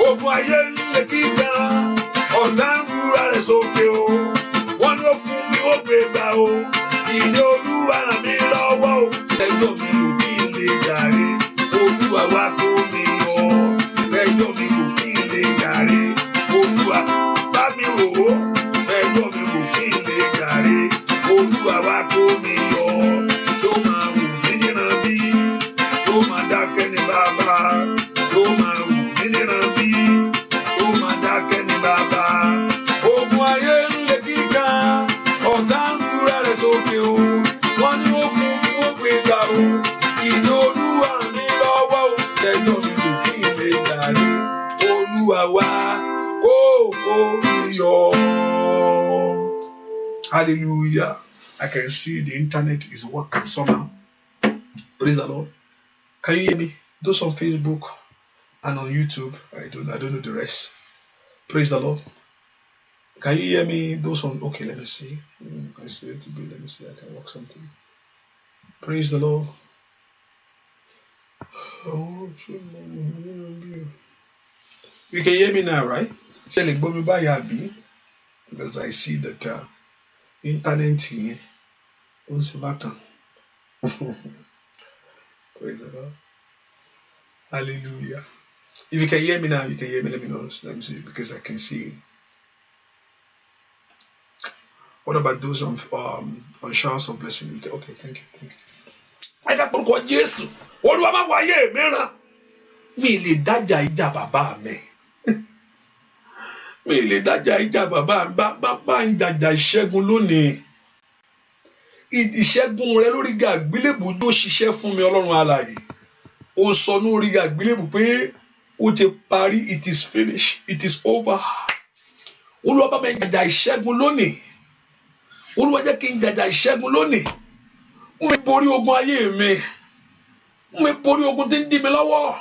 Ogun ayé lè kíkà, ọ̀tá ń rúra rẹ̀ sókè o, wọ́n ló kú mi ó gbé gbà o, ìdè Olúwa ràn mí lọ́wọ́ o, ẹjọ́ mi ò kí n lè jàre, Olúwa wá kó mi yọ, ẹjọ́ mi ò kí n lè jàre, Olúwa bá mi rò ó, ẹjọ́ mi ò kí n lè jàre, Olúwa wá kó mi yọ, tó máa wù mí níran bí, tó máa dákẹ́ ní bàbá, tó máa wù mí níran bí, tó máa dákẹ́ ní bàbá. Ogun ayé ń lè kíkà, ọ̀tá ń rúra rẹ̀ sókè o, wọ́n ní ó kú kí wọ́n gbé gbà o, ìdè Olúwa ràn mí lọ́wọ́ o, ẹjọ́ mi ò kí n lè jàre, Olúwa wá kó mi yọ. Hallelujah. I can see the internet is working somehow. Praise the Lord. Can you hear me? Those on Facebook and on YouTube, I don't know the rest. Praise the Lord. Can you hear me? Those on, okay, let me see. It's a little bit. Let me see. I can work something. Praise the Lord. Oh, you can hear me now, right? Because I see that internet here. Praise the Lord. Hallelujah. If you can hear me now, you can hear me. Let me know. Let me see, because I can see. What about those on showers of blessing? Okay, thank you. I got to go Jesus. What do I want to hear, mi lè dájà ìjà bàbá mi mi lè dájà ìjà bàbá mi bá ń jàjà ìṣẹ́gun lónìí ìṣẹ́gun rẹ lórí igi àgbélébù tó ṣiṣẹ́ fún mi ọlọ́run alààyè ó sọ ní orí igi àgbélébù pé ó ti parí, it is finished, it is over. Olúwa bá mi jàjà ìṣẹ́gun lónìí, Olúwa jẹ́ kí n jàjà ìṣẹ́gun lónìí, mú mi borí ogun ayé mi, mú mi borí ogun tí ń dí mi lọ́wọ́.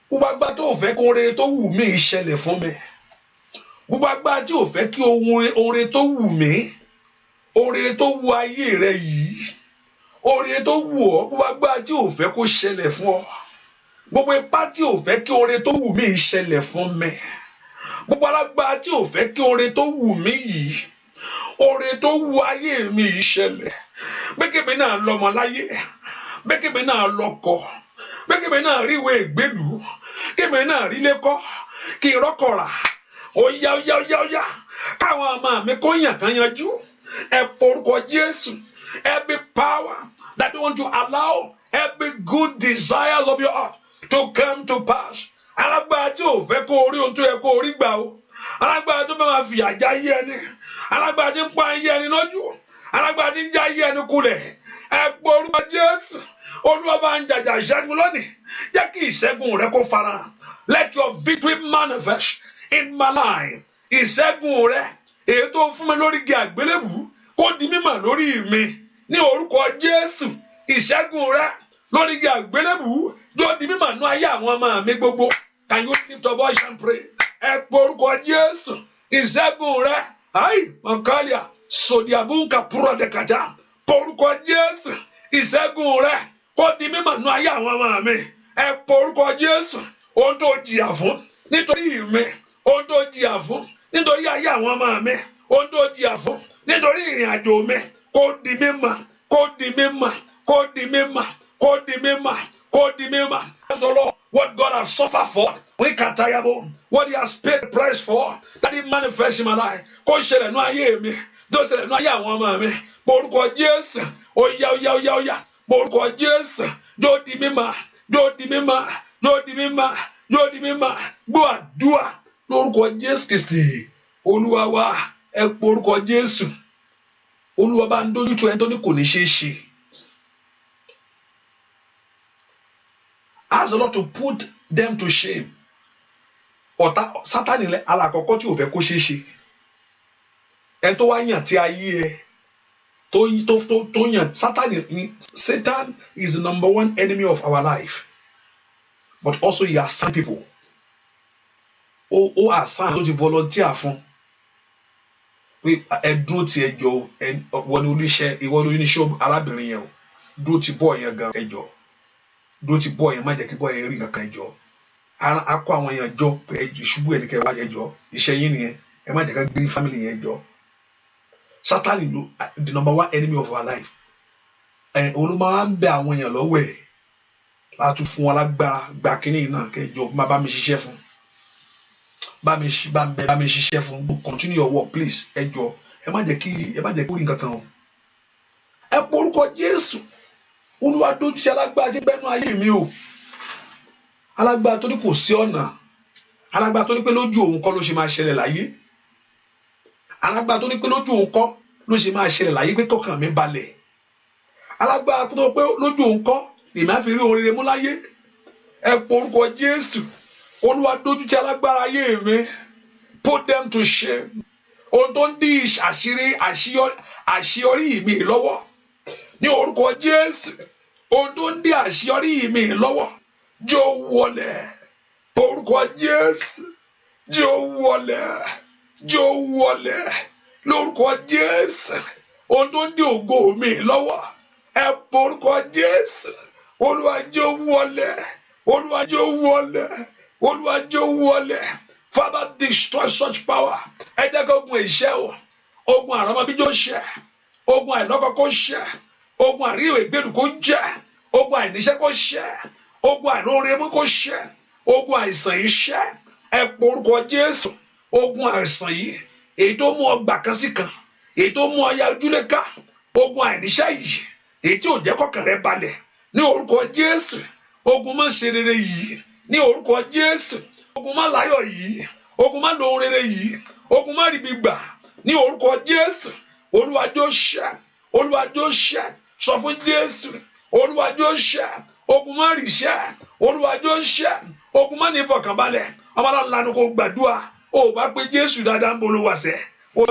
Gbogbo agbára tó fẹ́ kí ohun rere tó wù mí ṣẹlẹ̀ fún mi, gbogbo agbára tí ò fẹ́ kí ohun rere tó wù mí, ohun rere tó wù ayé rẹ yìí, ohun rere tó wù ọ́, gbogbo agbára tí ò fẹ́ kó ṣẹlẹ̀ fún ọ, gbogbo ipá tí ò fẹ́ kí ohun rere tó wù mí ṣẹlẹ̀ fún mi, gbogbo alágbára tí ò fẹ́ kí ohun rere tó wù mí yìí, ohun rere tó wù ayé mi yìí ṣẹlẹ̀, pé kí mi náà lọ́mọ láyé, pé kí mi náà lọ́kọ, pé kí mi náà rí ìwé ìgbélú, kí mi náà rí lẹ́kọ́, kí n rọ́kọ̀rà, ó yá, káwọn ọmọ mi kó yàn kan yanjú, ẹ porúkọ Jésù, every power that don't want to allow every good desires of your heart to come to pass. Alágbára tí ò fẹ́ kó orí ohun tó yẹ kó orí gbà o, alágbára tó fẹ́ máa fi àjà yé ẹni, alágbára tí ń pa ayé ẹni lójú, alágbára tí ń já ayé ẹni kulẹ̀, ẹ porúkọ Jésù. Olúwa bá ń jàjà ìṣẹ́gun lónìí, jẹ́ kí ìṣẹ́gun rẹ kó farahàn. Let your victory manifest in my life. Ìṣẹ́gun rẹ èyí tó fún mi lórí igi àgbélébù kó di mímọ̀ lórí mi ní orúkọ Jésù. Ìṣẹ́gun rẹ lórí igi àgbélébù yóò di mímọ̀ nú ayé àwọn ọmọ mi gbogbo. Can you lift your voice and pray? Ẹ pé orúkọ Jésù. Ìṣẹ́gun rẹ mọ̀kálíà sòdìàbùnkà púrọ̀dẹ̀kàjà. Porúkọ Jésù. Ìṣẹ́gun rẹ kó di mímọ̀ nú ayé àwọn ọmọ mi. Ẹ pé orúkọ Jésù. Ohun tó jìyà fún nítorí mi, ohun tó jìyà fún nítorí ayé àwọn ọmọ mi, ohun tó jìyà fún nítorí ìrìn àjò mi, kó di mímọ̀, kó di mímọ̀, kó di mímọ̀, kó di mímọ̀, kó di mímọ̀. That's the Lord, what God has suffered for, what He has paid the price for, that He manifests in my life. Kó ṣẹlẹ̀ nú ayé mi, tó ṣẹlẹ̀ nú ayé àwọn ọmọ mi. Orúkọ Jésù, ó yá. Orúkọ Jésù, yóò di mímọ̀, yóò di mímọ̀, yóò di mímọ̀, yóò di mímọ̀. Gbọ́ àdúrà lórúkọ Jésù Kristi Olúwa wa. Ẹ pé orúkọ Jésù. Olúwa bá ń dójútì ẹni tó ní kò ní ṣeé ṣe. Ask the Lord to put them to shame. Ọ̀tá Sátánì alákọ̀ọ́kọ́ tí ò fẹ́ kó ṣeé ṣe. Ẹni tó wá yàn tí ayé ẹ tó yàn Sátánì. Satan is the number one enemy of our life. But also he assign people. Ó assign tó ti volunteer fún. Pé ẹ dúró ti ẹjọ́ ìwọ ni oníṣẹ́ arábìnrin yẹn o. Dúró ti bọ́ yẹn gan ẹjọ́. Dúró ti bọ́ yẹn má jẹ́ kí bọ́ yẹn rí kankan ẹjọ́. A kó àwọn èèyàn jọ pé ìṣubú ẹnìkan wá ẹjọ́. Iṣẹ́ yín nìyẹn. Ẹ má jẹ́ ká gbé family yẹn ẹjọ́. Satan is the number one enemy of our life. Olú máa ń bẹ àwọn èèyàn lọ́wọ́ ẹ̀ láti fún wọn lágbára gba kínní náà kẹjọ má bá mi ṣiṣẹ́ fún. Bá mi ṣiṣẹ́ fún. Continue your work please. Ẹjọ́ ẹ má jẹ́ kí ó rí nǹkan kan o. Ẹ pé orúkọ Jésù. Olúwa dójú sí alágbára tí bẹ́nu ayé mi o. Alágbára tó ní kò sí ọ̀nà. Alágbára tó ní pé lójú òun kọ́ ló ṣe máa ṣẹlẹ̀ láyé. Alágbára tó ní pé lójú òun kọ́ ló ṣe máa ṣẹlẹ̀ láyé pé kọ́kàn mi balẹ̀. Alágbára tó ní pé lójú òun kọ́ lèmi á fi rí oríire mú láyé. Ẹ pé orúkọ Jésù. Olúwa dójú tí alágbára ayé mi. Put them to shame. Ohun tó ń dí àṣeyọrí mi lọ́wọ́. Ní orúkọ Jésù. Ohun tó ń dí àṣeyọrí mi lọ́wọ́. Jọ̀ọ́ wọlẹ̀. Orúkọ Jésù. Jọ̀ọ́ wọlẹ̀. Jọ̀ọ́ wọlẹ̀. Lórúkọ Jésù. ohun tó ń dí ògo mi lọ́wọ́ ẹ porúkọ Jésù Olúwa jẹ́ ó wọlé Olúwa jẹ́ ó wọlé Olúwa jẹ́ ó wọlé. Father, destroy such power. Ẹ jẹ́ kí ogun ìṣẹ́ o, ogun àrọ́mọbíjó ṣẹ́, ogun àìlọ́kọ kó ṣẹ́, ogun àríwé gbèrú kó jẹ́, ogun àìníṣẹ́ kó ṣẹ́, ogun àìlóoremú kó ṣẹ́, ogun àìsàn yìí ṣẹ́. Ẹ porúkọ Jésù, ogun àìsàn yìí, èyí tó mú ọ gbà kan sí kan, èyí tó mú ọ ya ojúlé ká, ogun àìníṣẹ́ yìí, èyí tí ò jẹ́ kọ́kàn rẹ balẹ̀, ní orúkọ Jésù, ogun má ṣe rere yìí, ní orúkọ Jésù, ogun má láyọ̀ yìí, ogun má lóhun rere yìí, ogun má ríbi gbà, ní orúkọ Jésù, Olúwa jọ̀ọ́ ṣẹ́, Olúwa jọ̀ọ́ ṣẹ́, sọ fún Jésù, Olúwa jọ̀ọ́ ṣẹ́, ogun má rí ṣẹ́, Olúwa jọ̀ọ́ ṣẹ́, ogun má ní ìfọ̀kànbalẹ̀. Ọmọláńlá kò gbàdúrà, ó bá pé Jésù dáadáa ń bolo wàṣẹ, ó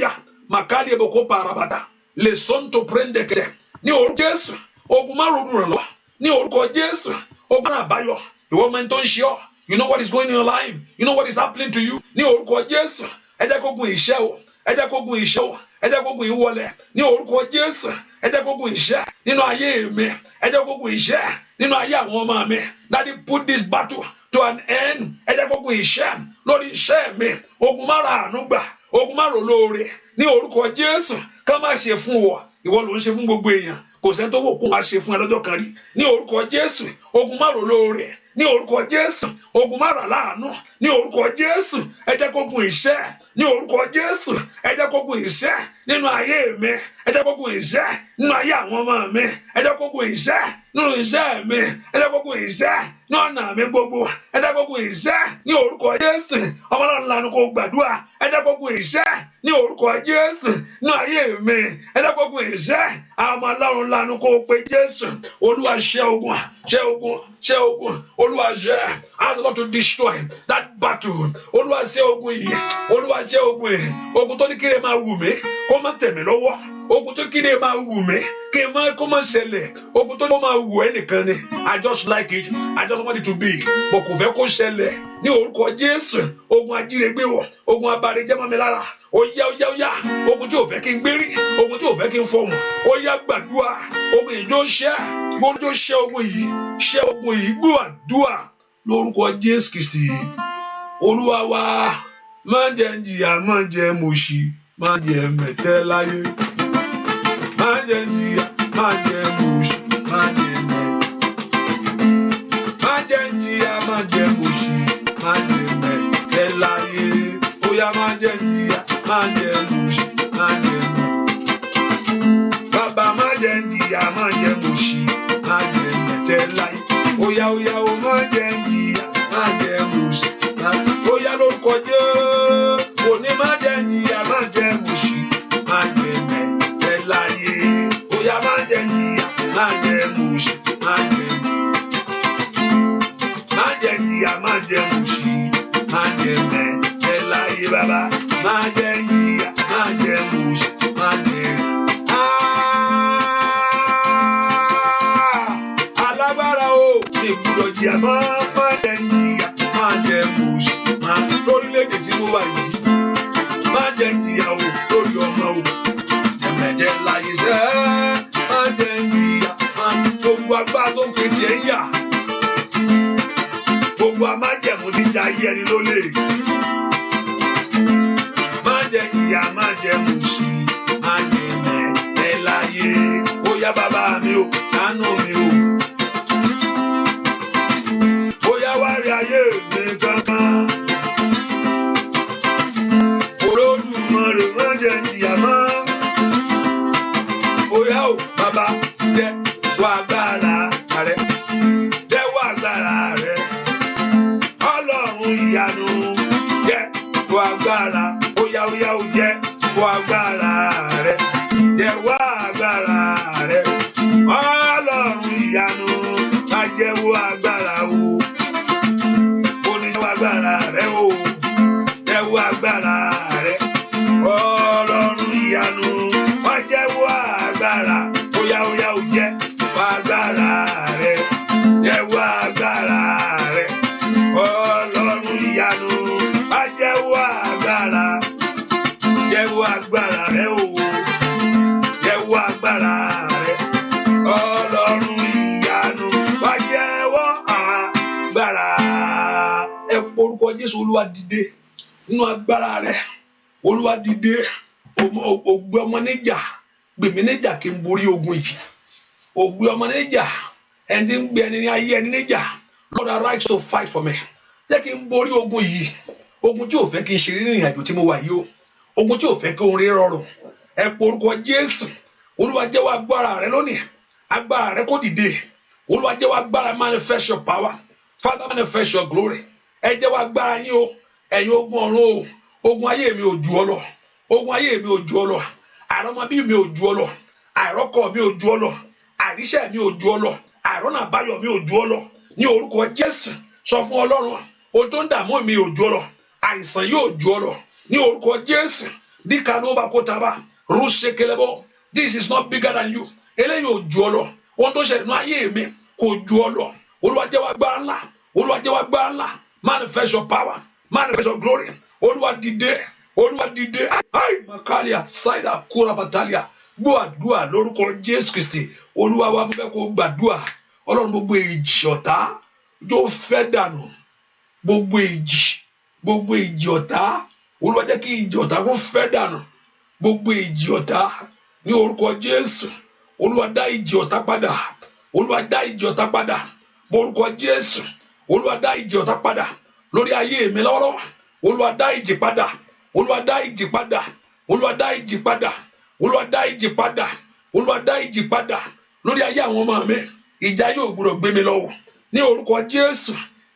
yá, màkàlì èbò kó parabata, lè sọ́ńtò prendekete, ní orúkọ Jésù, ogun má ròdù ràn lọ, ní orúkọ Jésù, ogun má àbáyọ, ìwọ mẹ́ni tó ń ṣe ọ́. You know what is going in your life. You know what is happening to you. Ní orúkọ Jésù, ẹ jẹ́ kó gun ìṣẹ́ o. Ẹ jẹ́ kó gun ìṣẹ́ o. Ẹ jẹ́ kó gun ìwọlẹ̀. Ní orúkọ Jésù, ẹ jẹ́ kó gun ìṣẹ́ nínú ayé mi. Ẹ jẹ́ kó gun ìṣẹ́ nínú ayé àwọn ọmọ mi. Daddy, put this battle to an end. Ẹ jẹ́ kó gun ìṣẹ́ lórí iṣẹ́ mi. Ogun má ra àánú gbà. Ogun má rò lóore. Ní orúkọ Jésù, ká má ṣe fún wọ. Ìwọ ló ń ṣe fún gbogbo èèyàn. Kò sẹ́ni tó wò kó wá ṣe fún ẹ lọ́jọ́ kan rí. Ní orúkọ Jésù, ogun má rò lóore. Ní orúkọ Jésù, ogun má rà láàánú. Ní orúkọ Jésù, ẹ jẹ́ kó gun ìṣẹ́. Ní orúkọ Jésù, ẹ jẹ́ kó gun ìṣẹ́ nínú ayé mi. Ẹ jẹ́ kó gun ìṣẹ́ nínú ayé àwọn ọmọ mi. Ẹ jẹ́ kó gun ìṣẹ́ nínú iṣẹ́ mi. Ẹ jẹ́ kó gun ìṣẹ́ ní ọ̀nà mi gbogbo. Ẹ jẹ́ kó gun ìṣẹ́ ní orúkọ Jésù. Ọmọláńlá ni kò gbàdúrà. Ẹ jẹ́ kó gun ìṣẹ́ ní orúkọ Jésù nínú ayé mi. Ẹ jẹ́ kó gun ìṣẹ́. Àwọn ọmọ Ọlọ́run lanu kó pe Jésù. Olúwa ṣẹ́ ogun, ṣẹ́ ogun, ṣẹ́ ogun. Olúwa ṣẹ́. Ask the Lord to destroy that battle. Olúwa ṣẹ́ ogun yìí. Olúwa ṣẹ́ ogun yìí. Ogun tó ní kí lè máa wù mí, kó má tẹ̀ mí lọ́wọ́. Ogun tó kí lè máa wù mí, kó má ṣẹlẹ̀. Ogun tó ní kó máa wù ẹnìkan ni. I just like it. I just want it to be. But kò fẹ́ kó ṣẹlẹ̀. Ní orúkọ Jésù, ogun ajírégbé wọ̀, ogun abarejẹ́ mọ́ mi lára. Ó yá, ogun tí ò fẹ́ kí n gbérí, ogun tí ò fẹ́ kí n fọhùn. Ó yá gbàdúrà, ogun ìjọ ṣẹ́, gbọ́dọ̀ ṣẹ́ ogun yìí, gbàdúrà lórúkọ Jésù Kristi. Olúwa wa, má jẹ́ n jìyà, má jẹ́ mòṣì, má jẹ́ mẹ̀tẹ́ láyé. Má jẹ́ n jìyà, má jẹ́ mòṣì, má jẹ́ má jẹ́ n jìyà, má jẹ́ mòṣì, má jẹ́ mẹ̀tẹ́ láyé. Ó yá, má jẹ́ n jìyà, má jẹ́ mòṣì, má jẹ́ bàbá, má jẹ́ n jìyà, má jẹ́ mòṣì, má jẹ́ mẹ̀tẹ́ láyé. Ó yá, ó má jẹ́ n jìyà, má jẹ́ mòṣì, ó yá lórúkọ Jésù. Òní má jẹ́ n jìyà, má jẹ́ mòṣì, má jẹ́ mẹ̀tẹ́ láyé. Ó yá, má jẹ́ n jìyà, má jẹ́ mòṣì, má jẹ́ jìyà, má jẹ́ mòṣì, má jẹ́ mẹ̀tẹ́ láyé. Bàbá, má jẹ́ n jìyà, má jẹ́ mòṣì, má jẹ́ alágbára o. Mi gbọ́dọ̀ jìyà mọ́, má jẹ́ n jìyà, má jẹ́ mòṣì, lórílẹ̀-èdè tí mo wà yìí. Má jẹ́ n jìyà o, lórí ọmọ o. Ẹ̀mẹ̀jẹ̀ láyé sẹ́, má jẹ́ n jìyà, gbogbo agbára tó fi tiẹ̀ ń yà. Gbogbo amájẹ̀mú ní ìjà ayé ẹni ló lè. Má jẹ́ jìyà, má jẹ́ mòṣì, má jẹ́ mẹ̀tẹ́ láyé. Ó yá bàbá mi o, àánú mi o. Ó yá wá rí ayé mi kankan. Olódùmarè, má jẹ́ jìyà mọ́. Ó yá o bàbá, jẹ́ wá agbára rẹ, jẹ́ wá agbára rẹ. Ọlọ́run ìyanu, jẹ́ wá agbára. Ó yá o jẹ́ wá agbára rẹ, jẹ́ wá agbára rẹ. Ọlọ́run ìyanu, má jẹ́ wá agbára o. Ó ní jẹ́ wá agbára rẹ o, jẹ́ wá agbára rẹ. Ọlọ́run ìyanu, má jẹ́ wá agbára. Ó yá o jẹ́ wá agbára rẹ, jẹ́ wá agbára rẹ. Ọlọ́run ìyanu, má jẹ́ wá agbára, jẹ́ wá agbára rẹ o. Jésù Olúwa dìde nínú agbára rẹ̀ Olúwa dìde ògbé ọmọ níjà gbèmí níjà kí n borí ogun yìí ògbé ọmọ níjà ẹni tí ń gbé ẹni ní ayé ẹni níjà Lord arise to fight for me jẹ́ kí n borí ogun yìí ogun tí ò fẹ́ kí n ṣe rírìn àjò tí mo wà yìí o ogun tí ò fẹ́ kí orin rí rọrùn ẹ pe orúkọ Jésù Olúwa jẹ́wọ́ agbára rẹ lónìí agbára rẹ kó dìde Olúwa jẹ́wọ́ agbára manifest your power Father manifest your glory ẹ jẹ́wọ́ agbára yín o ẹ̀yin ogun ọ̀run o ogun ayé mi ò jù ọ́ lọ ogun ayé mi ò jù ọ́ lọ àìrọ́mọbí mi ò jù ọ́ lọ àìrọ́kọ mi ò jù ọ́ lọ àìríṣẹ́ mi ò jù ọ́ lọ àìrọ́nà àbáyọ mi ò jù ọ́ lọ ní orúkọ Jésù sọ fún Ọlọ́run o tó ń dààmú mi ò jù ọ́ lọ àìsàn yóò jù ọ́ lọ ní orúkọ Jésù díkàdóbà kótaba rúṣekelebo this is not bigger than you eléyìí ò jù ọ́ lọ ohun tó ṣẹlẹ̀ ní ayé mi kò jù ọ́ lọ Olúwa jẹ́wọ́ agbára ńlá Olúwa jẹ́wọ́ agbára ńlá manifest your power manifest your glory Olúwa dìde ai makalia saida kura batalia gbọ́ àdúrà lórúkọ Jésù Kristi Olúwa wa fẹ́ kó gbàdúrà Ọlọ́run gbogbo ìjì ọ̀tá yóò fẹ́ dànù gbogbo ìjì ọ̀tá Olúwa jẹ́ kí ìjì ọ̀tá kó fẹ́ dànù gbogbo ìjì ọ̀tá ní orúkọ Jésù Olúwa dá ìjì ọ̀tá padà Olúwa dá ìjì ọ̀tá padà orúkọ Jésù Olúwa dá ìjì ọ̀tá padà lórí ayé mi lọ́rọ̀ Olúwa dá ìjì padà Olúwa dá ìjì padà Olúwa dá ìjì padà Olúwa dá ìjì padà Olúwa dá ìjì padà lórí ayé àwọn ọmọ mi ìjà yóò gbúdọ̀ gbé mi lọ́wọ́ ní orúkọ Jésù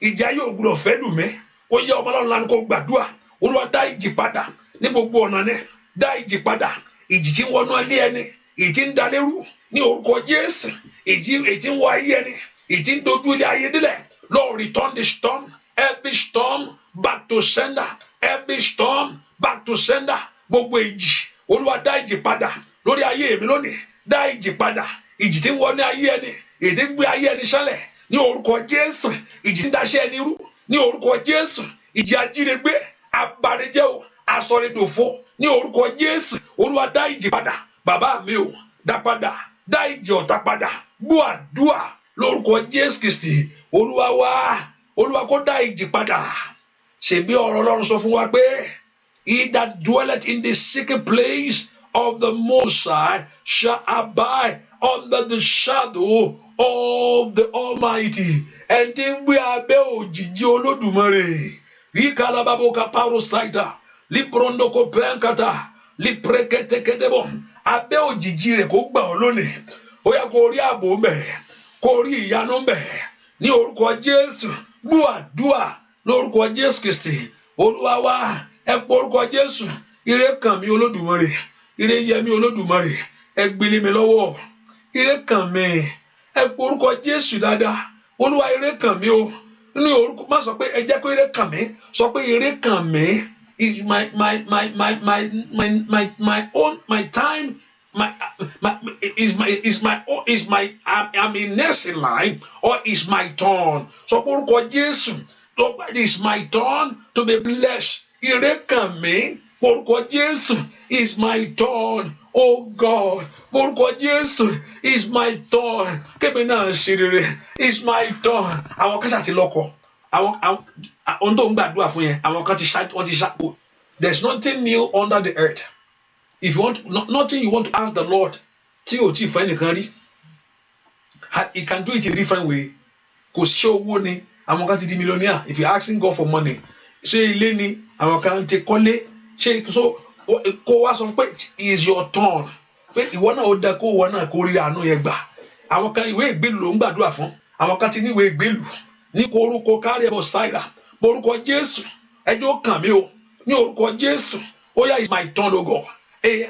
ìjà yóò gbúdọ̀ fẹ́ lù mí ó yẹ ọmọ Ọlọ́run lánàá kó gbàdúrà Olúwa dá ìjì padà ní gbogbo ọ̀nà ní dá ìjì padà ìjì tí ń wọnú ilé ẹni ìjì ń dalérú ní orúkọ Jésù ìjì ń wọ ayé ẹni ìjì ń dojú ilé ayé délẹ̀ Lord return the storm every storm back to sender every storm back to sender gbogbo ìjì Olúwa dá ìjì padà lórí ayé mi lónìí dá ìjì padà ìjì tí ń wọnú ayé ẹni ìjì ń gbé ayé ẹni ṣẹlẹ̀ ní orúkọ Jésù ìjì ń daṣẹ́ ẹni rú ní orúkọ Jésù ìjì ajínigbé abarijẹ́ o asọ̀rẹ́dòfo ní orúkọ Jésù Olúwa dá ìjì padà bàbá mi o dá padà dá ìjì ọ̀tá padà gbọ́ àdúà lórúkọ Jésù Kristi Olúwa wa Olúwa kó dá ìjì padà ṣebí ọ̀rọ̀ Ọlọ́run sọ fún wa pé he that dwelleth in the secret place of the Most High shall abide under the shadow of the Almighty ẹni tí ń gbé abẹ́ òjìji Olódùmarè rí kálábàbò kaparo saita liprondoko pẹ́ńkátà lipreketekedebo abẹ́ òjìji rẹ̀ kó gbà ọ́ lónìí ó yẹ kó rí ààbò mbẹ̀ kó rí ìyanu mbẹ̀ ní orúkọ Jésù gbọ́ àdúà lórúkọ Jésù Kristi Olúwa wa ẹ pọ orúkọ Jésù ire kàn mí Olódùmarè ire yẹ mí Olódùmarè ẹ gbélé mi lọ́wọ́ ire kàn mí ẹ pọ orúkọ Jésù dáadáa Olúwa ire kàn mí o ní orúkọ má sọ pé ẹ jẹ́ kó ire kàn mí sọ pé ire kàn mí is my own my time I'm in next in line or is my turn sọ pé orúkọ Jésù is my turn to be blessed ire kàn mí orúkọ Jésù is my turn oh God orúkọ Jésù is my turn kébì náà ṣe rere is my turn àwọn kan ṣàti lọ́kọ àwọn ohun tó ń gbàdúrà fún yẹn àwọn kan wọ́n ti ṣàpò there's nothing new under the earth if you want nothing you want to ask the Lord tí o ti fẹ́ nìkan rí he can do it in a different way kò ṣe owó ni àwọn kan ti di millionaire if you asking God for money ṣé ilé ni àwọn kan ti kọ́lé ṣé so kó wá sọ pé is your turn pé ìwọ náà ó dá kó ìwọ náà kó rí àánú yẹn gbà àwọn kan ìwé ìgbélú ló ń gbàdúrà fún àwọn kan ti ní ìwé ìgbélú ní kó orúkọ kárí ẹbọ sáìrà orúkọ Jésù ẹjọ́ kàn mí o ní orúkọ Jésù ó yá is my turn o God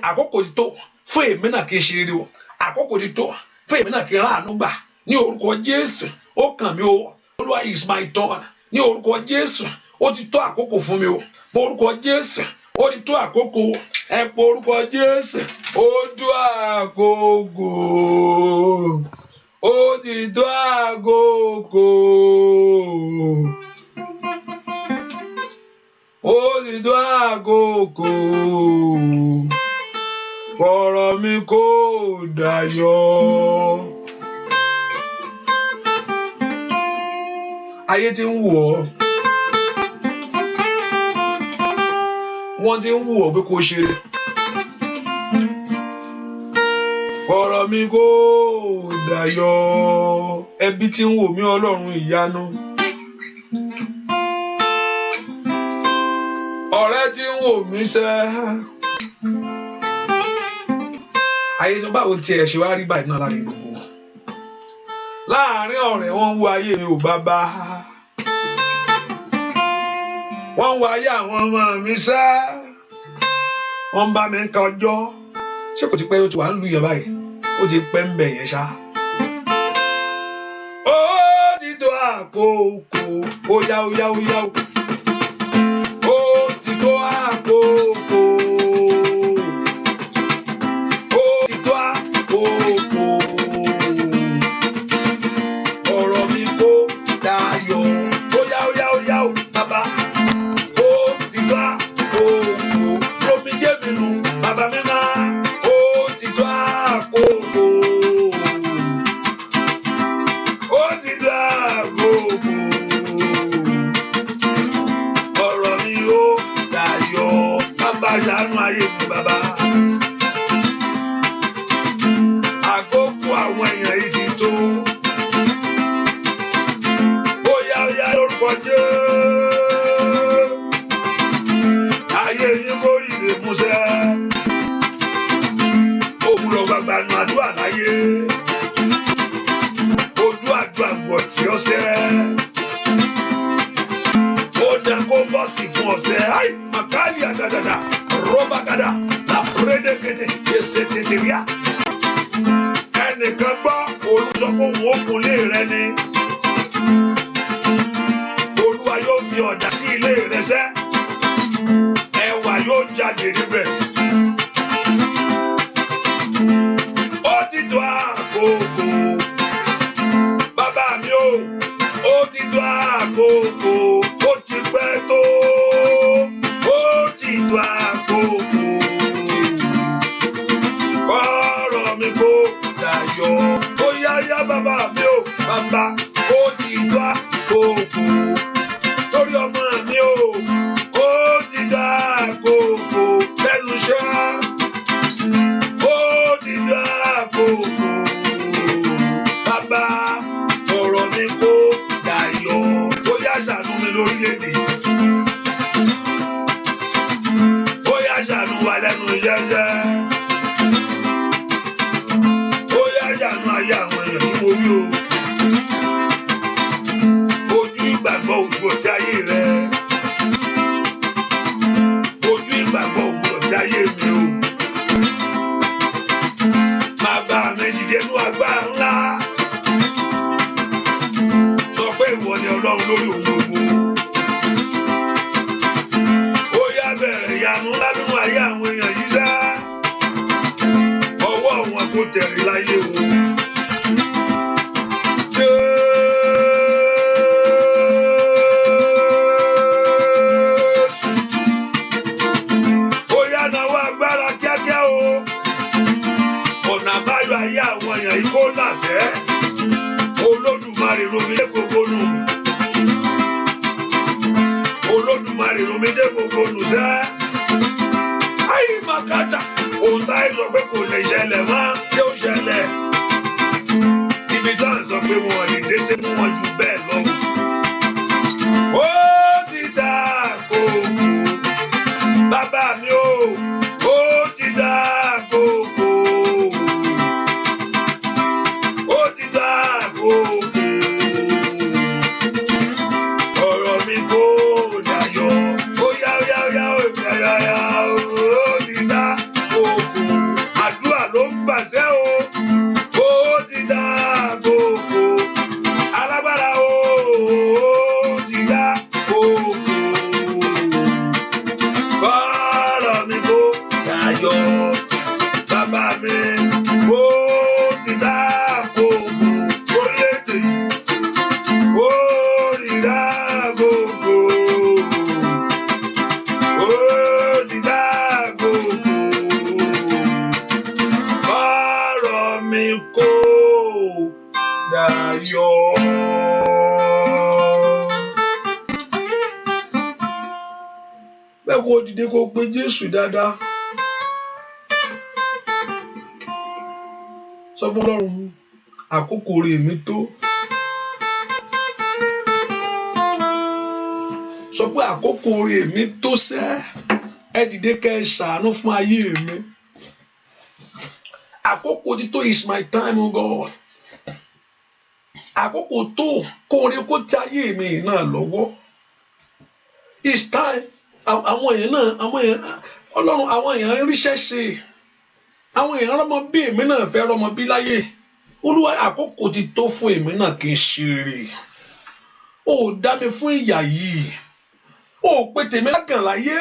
àkókò ti tó fún èmi náà kí n ṣe rere o àkókò ti tó fún èmi náà kí n ráàánú gbà ní orúkọ Jésù ó kàn mí o Olúwa is my turn ní orúkọ Jésù ó ti tó àkókò fún mi o orúkọ Jésù ó ti tó àkókò ẹ pọ orúkọ Jésù ó tó àkókò ó ti tó àkókò ó ti tó àkókò ọ̀rọ̀ mi kò dayọ̀ ayé tí ń wọ̀ ọ́ wọ́n ti ń wù ọ́ pé kó ṣe rere. Ọ̀rọ̀ mi kò dayọ̀, ẹbí tí ń wò mí Ọlọ́run ìyanu. Ọ̀rẹ́ tí ń wò mí sẹ́. Ayé sọ báwo tiẹ̀ ṣe wá rí báyìí náà láàrin gbogbo wọn. Láàrin ọ̀rẹ́ wọ́n ń wo ayé mi ò bàbá. Wọ́n ń wo ayé àwọn ọmọ mi sẹ́. Wọ́n ń bá mi ń ka ọjọ́. Ṣé kò ti pẹ́ ó ti wà ń lu yẹn báyìí? Ó ti pẹ́ ń bẹ̀ yẹn ṣá. Ó ti tó àkókò, ó yá ó yá ó yá ó. Ó ti tó àkókò. Ó ti tó àkókò. Ọ̀rọ̀ mi kò dayọ̀. Ó yá ó yá ó yá ó bàbá. Ó ti tó àkókò. Romi jẹ́ mi nù bàbá mi máa. Ó ti tó àkókò. Ó ti tó àkókò. Ọ̀rọ̀ mi ó dayọ̀. Bàbá ṣàánú ayé mi bàbá. Àkókò àwọn èèyàn yìí ti tó. Ó yá ó yá lórúkọ Jésù. Ayé yín kò rí rè músẹ́. Òwúrọ̀ gbàgbà nu àdúrà láyé. Ojú àdúrà gbọ̀ tí ọ̀sẹ̀. Ó dẹ kó bọ́ọ̀sì fún ọ̀sẹ̀. Ai màkàlì àgàdàdà rọ́bà gàdà làpúrẹ́dẹ̀ kété èsè tètè ríà. Ẹnìkan gbọ́ olùsọ́kò òun òkúnlé rẹ ni. Olúwa yóò fi ọ̀dà sí ilé rẹ sẹ́. Ẹwà yóò jáde níbẹ̀. Ó ti tó àkókò. Bàbá mi o, ó ti tó àkókò. Ó ti pẹ́ tó. Ó ti tó àkókò. Ọ̀rọ̀ mi kò dayọ̀. Ó yá yá bàbá mi o, bàbá. Ó ti tó àkókò. Lórí ọmọ mi o, ó ti tó àkókò. Lẹ́nu iṣẹ́. Ó ti tó àkókò. Bàbá, ọ̀rọ̀ mi kò dayọ̀. Ó yá ṣàánú mi lórílẹ̀-èdè. Ó yá ṣàánú wa lẹ́nu yẹ́yẹ́. Ó yá ṣàánú ayé àwọn èèyàn tí mo rí o. Ojú ìgbàgbọ́ ògbò tí ayé rẹ. Ojú ìgbàgbọ́ ògbò tí ayé mi o. Bàbá mi dìde nú agbára ńlá. Sọ pé ìwọ ni Ọlọ́run lórí ohun gbogbo. Ó yá bẹ̀rẹ̀ ìyanu ńlá nínú ayé àwọn èèyàn yìí sá. Ọwọ́ wọn kò tẹ̀rí láyé o. Jésù. Ó yá náwó agbára kíákíá o. Ọ̀nà àbáyọ ayé àwọn èèyàn yìí kó láṣẹ. Olódùmarè romi dé gbogbo nù. Olódùmarè romi dé gbogbo nù sẹ́. Ayé màkàtà. Ohun táyé sọ pé kò lè ṣẹlẹ̀ mọ́, ṣé ó ṣẹlẹ̀? Ibi tó ń sọ pé wọn ò lè dé sí mú wọn jù bẹ́ẹ̀ lọ. Ó ti dá àkókò. Bàbá mi o, ó ti dá àkókò. Ó ti dá àkókò. Ọ̀rọ̀ mi kò dayọ̀. Ó yá ó yá ó yá ó yá yá ó ti dá àkókò. Àdúrà ló ń gbàṣẹ́ o. Ó ti dá àkókò. Alágbára kó dìde kó pe Jésù dáadáa. Sọ fún Ọlọ́run, àkókò rẹ̀ mi tó. Sọ pé àkókò rẹ̀ mi tó sẹ́. Ẹ dìde kẹ́ ẹ ṣàánú fún ayé mi. Àkókò ti tó, is my time, oh God. Àkókò tó kó orin kó ti ayé mi náà lọ́wọ́. It's time. Àwọn èèyàn náà, Ọlọ́run, àwọn èèyàn ríṣẹ́ ṣe. Àwọn èèyàn rọ́mọ bí èmi náà fẹ́ rọ́mọ bí láyé. Olúwa, àkókò ti tó fún èmi náà kí n ṣe rere. Ó dá mi fún ìyà yìí. Ó pe tèmi lágàn láyé.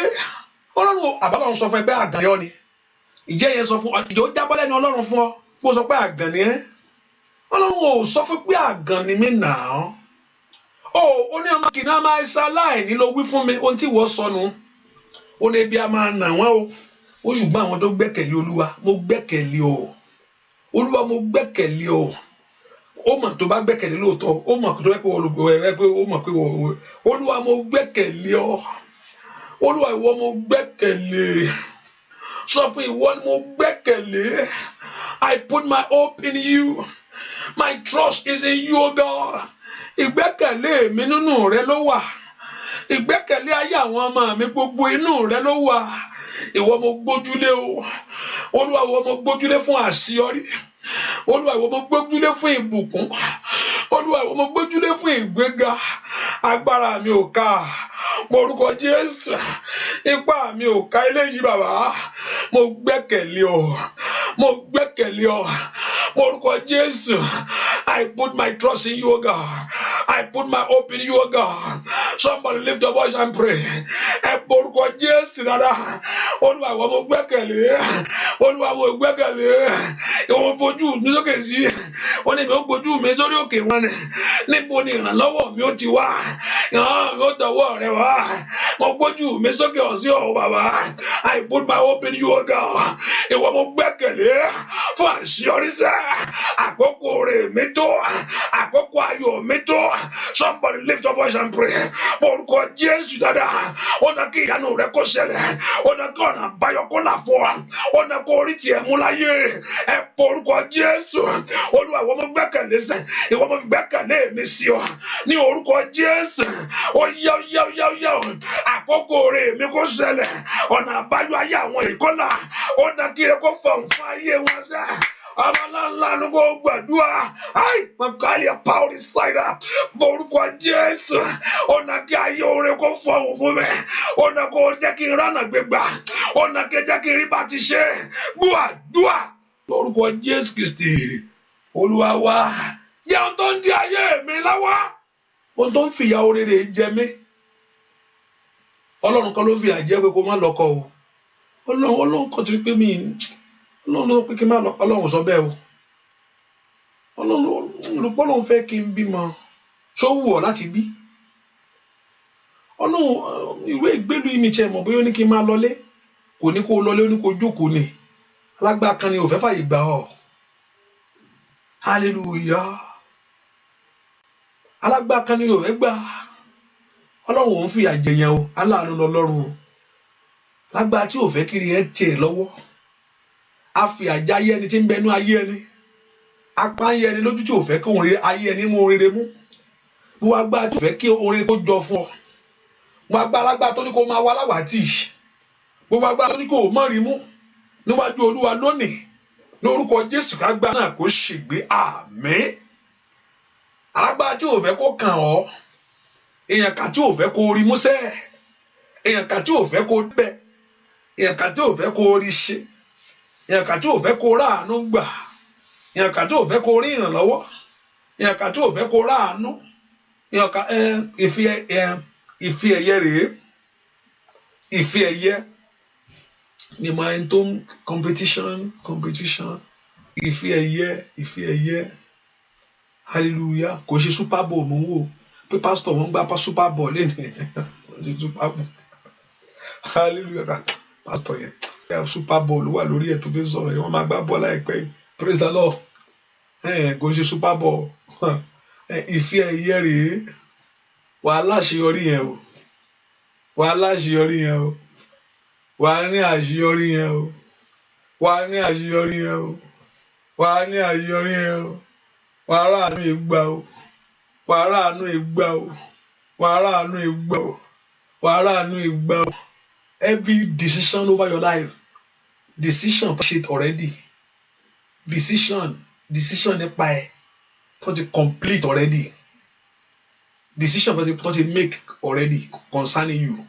Ọlọ́run, àbálọ́run sọ fún ẹ pé àgàn yọ ni. Ìjẹ́ yẹn sọ fún ọ, ìjọ jábọ́ lẹ́nu Ọlọ́run fún ọ. Bó sọ pé àgàn ni ẹ́. Ọlọ́run ò sọ fún pé àgàn ni mí nà án. Ó ní ọmọ kìnnà máa ṣaláìní ló wí fún mi. Ohun tí ìwọ sọnù. Ó ní ebi a máa nà wọ́n o. Ó ṣùgbọ́n àwọn tó gbẹ́kẹ̀lé Olúwa, mo gbẹ́kẹ̀lé o. Olúwa, mo gbẹ́kẹ̀lé o. Ó mọ̀ tó bá gbẹ́kẹ̀lé lóòótọ́. Ó mọ̀ tó pé ó mọ̀ pé Olúwa, mo gbẹ́kẹ̀lé ọ. Olúwa, ìwọ mo gbẹ́kẹ̀lé. Sọ fún ìwọ ni mo gbẹ́kẹ̀lé. I put my hope in you. My trust is in you, O God. Ìgbẹ́kẹ̀lé mi nínú rẹ ló wà. Ìgbẹ́kẹ̀lé ayé àwọn ọmọ mi gbogbo inú rẹ ló wà. Ìwọ mo gbójúlé o. Olúwa, ìwọ mo gbójúlé fún àṣeyọrí. Olúwa, ìwọ mo gbójúlé fún ìbùkún. Olúwa, ìwọ mo gbójúlé fún ìgbéga. Agbára mi ò ká. Orúkọ Jésù. Ipá mi ò ká eléyìí bàbá. Mo gbẹ́kẹ̀lé ọ. Mo gbẹ́kẹ̀lé ọ. Orúkọ Jésù. I put my trust in you, O God. I put my hope in you, O God. Somebody lift your voice and pray. Ẹ porúkọ Jésù dáadáa. Olúwa, ìwọ mo gbẹ́kẹ̀lé. Olúwa, mo gbẹ́kẹ̀lé. Ìwọ fojú mi sókè sí. Ó ní mi ó gbójú mi sórí òkè wọn ni. Níbo ni ìrànlọ́wọ́ mi ó ti wá? Ìrànlọ́wọ́ mi ó tọwọ́ rẹ wá. Mo gbójú mi sókè ọ̀sí ọ̀ bàbá. I put my hope in you, O God. Ìwọ mo gbẹ́kẹ̀lé fún àṣeyọrí sẹ́. Àkókò rẹ̀ mi tó. Àkókò ayọ̀ mi tó. Somebody lift your voice and pray. Orúkọ Jésù dáadáa. Ó ní kí ìyanu rẹ kó ṣẹlẹ̀. Ó ní kí ọ̀nà àbáyọ kó là fún wa. Ó ní kó orí tiẹ̀ mú láyé. Ẹ pọ orúkọ Jésù. Olúwa, ìwọ mo gbẹ́kẹ̀lé sẹ́. Ìwọ mo gbẹ́kẹ̀lé mi sí ọ. Ní orúkọ Jésù. Ó yá. Àkókò rẹ̀ mi kó ṣẹlẹ̀. Ọ̀nà àbáyọ ayé àwọn ìkọlà. Ó ní kí ire kó fọ̀n fún ayé wọn sẹ́. Amalala ló kó gbàdúrà. Ai, Makalia Power Insider. Borúkọ Jésù. Ọ̀nà kí ayé oore kó fọ̀hún fún mi. Ọ̀nà kó jẹ́ kí n ránà gbégbá. Ọ̀nà kí jẹ́ kí n rí bá ti ṣe. Gbàdúrà. Borúkọ Jésù Kristi. Olúwa wa. Jẹ́ ohun tó ń di ayé mi lọ́wọ́. Ohun tó ń fìyà oríire jẹ mí. Ọlọ́run kan ló fìyà jẹ pé kó má lọ́kọ o. Ọlọ́run kan torí pé Ọlọ́run ló pé kí n má lọ. Ọlọ́run sọ bẹ́ẹ̀ o. Ọlọ́run fẹ́ kí n bímọ. Ṣó wù ọ́ láti bí? Ọlọ́run ìwé ìgbélú yìí mi tiẹ̀ mọ̀ bóyá ó ní kí n máa lọlé. Kò ní kó lọlé, ó ní kó jókòó ni. Alágbára kan ni ò fẹ́ fàyè gbà ọ́. Hallelujah. Alágbára kan ni ò fẹ́ gbà. Ọlọ́run ò ń fìyà jẹyàn o. Aláàánú lọ́lọ́run o. Lágbára tí ò fẹ́ kiri ẹ tiẹ̀ lọ́wọ́. A fi àjà ayé ẹni tí ń bẹnu ayé ẹni. Apá ayé ẹni lójú tí ò fẹ́ kí òun rí ayé ẹni mú rere mú. Gbogbo agbára tí ò fẹ́ kí òun rere kó jọ fún ọ. Gbogbo agbára alágbára tó ní kó máa wá láwàtì. Gbogbo agbára tó ní kó mọ̀ rí mú. Níwájú Olúwa lónìí. Lórúkọ Jésù kágbára náà kó ṣègbé. Àmín. Alágbára tí ò fẹ́ kó kàn ọ́. Èèyàn kan tí ò fẹ́ kó rí músẹ́. Èèyàn kan tí ò fẹ́ kó bẹ̀. Èèyàn kan tí ò fẹ́ kó rí ṣe. Èèyàn kan tí ò fẹ́ kó ráàánú gbà. Èèyàn kan tí ò fẹ́ kó rí ìrànlọ́wọ́. Èèyàn kan tí ò fẹ́ kó ráàánú. Èèyàn kan ìfi ẹ̀yẹ rèé. Ìfi ẹ̀yẹ ni máa ń tó competition. Ìfi ẹ̀yẹ. Hallelujah. Kò ṣe Super Bowl mò ń wò. Pé pásítọ̀ wọn gbá Super Bowl lẹ́nu. Super Bowl. Hallelujah. Pásítọ̀ yẹn. Super Bowl wà lórí ẹ̀ tó fi sọ̀rọ̀ yẹn wọ́n máa gbá bọ́ọ̀lù láìpẹ́ yìí. Praise the Lord. Kò ṣe Super Bowl. Ìfi ẹ̀yẹ rèé. Wàá láṣeyọrí yẹn o. wà á ní àṣeyọrí yẹn o, wà á ní àṣeyọrí yẹn o, wà á ní àṣeyọrí yẹn o, wà á ráàánú ìgbà o, wà á ráàánú ìgbà o, wà á ráàánú ìgbà o, wà á ráàánú ìgbà o. Every decision over your life, decision for shit already, decision nípa ẹ tó ti complete already, decision tó ti make already concerning you.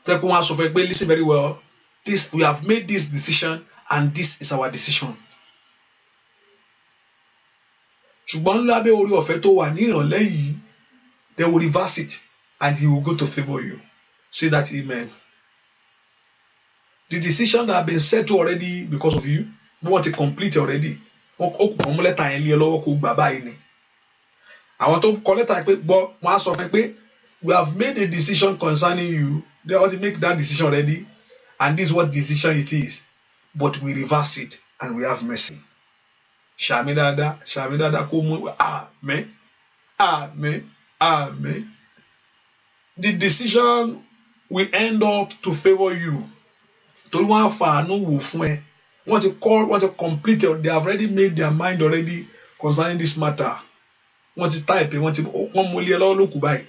Tẹ́ kó wọ́n á sọ fún ẹ pé listen very well, this we have made this decision and this is our decision. Ṣùgbọ́n lábẹ́ orí ọ̀fẹ́ tó wà ní ìrọ̀lẹ́ yìí, they will reverse it and he will go to favour you. Say that amen. The decision that have been settled already because of you, we want to complete already. Ó kò kàn mú lẹ́tà yẹn lé ẹ lọ́wọ́ kó gbà báyìí ni. Àwọn tó kọ lẹ́tà pé gbọ́, wọ́n á sọ fún ẹ pé we have made a decision concerning you. They want to make that decision already, and this is what decision it is. But we reverse it and we have mercy. Ṣàmì dáadáa kó mú amen, amen, amen. The decision will end up to favour you. Torí wọ́n á fa àánú wò fún ẹ. Wọ́n ti complete it. They have already made their mind already concerning this matter. Wọ́n ti type wọ́n mú ilé ẹ lọ́wọ́ lókù báyìí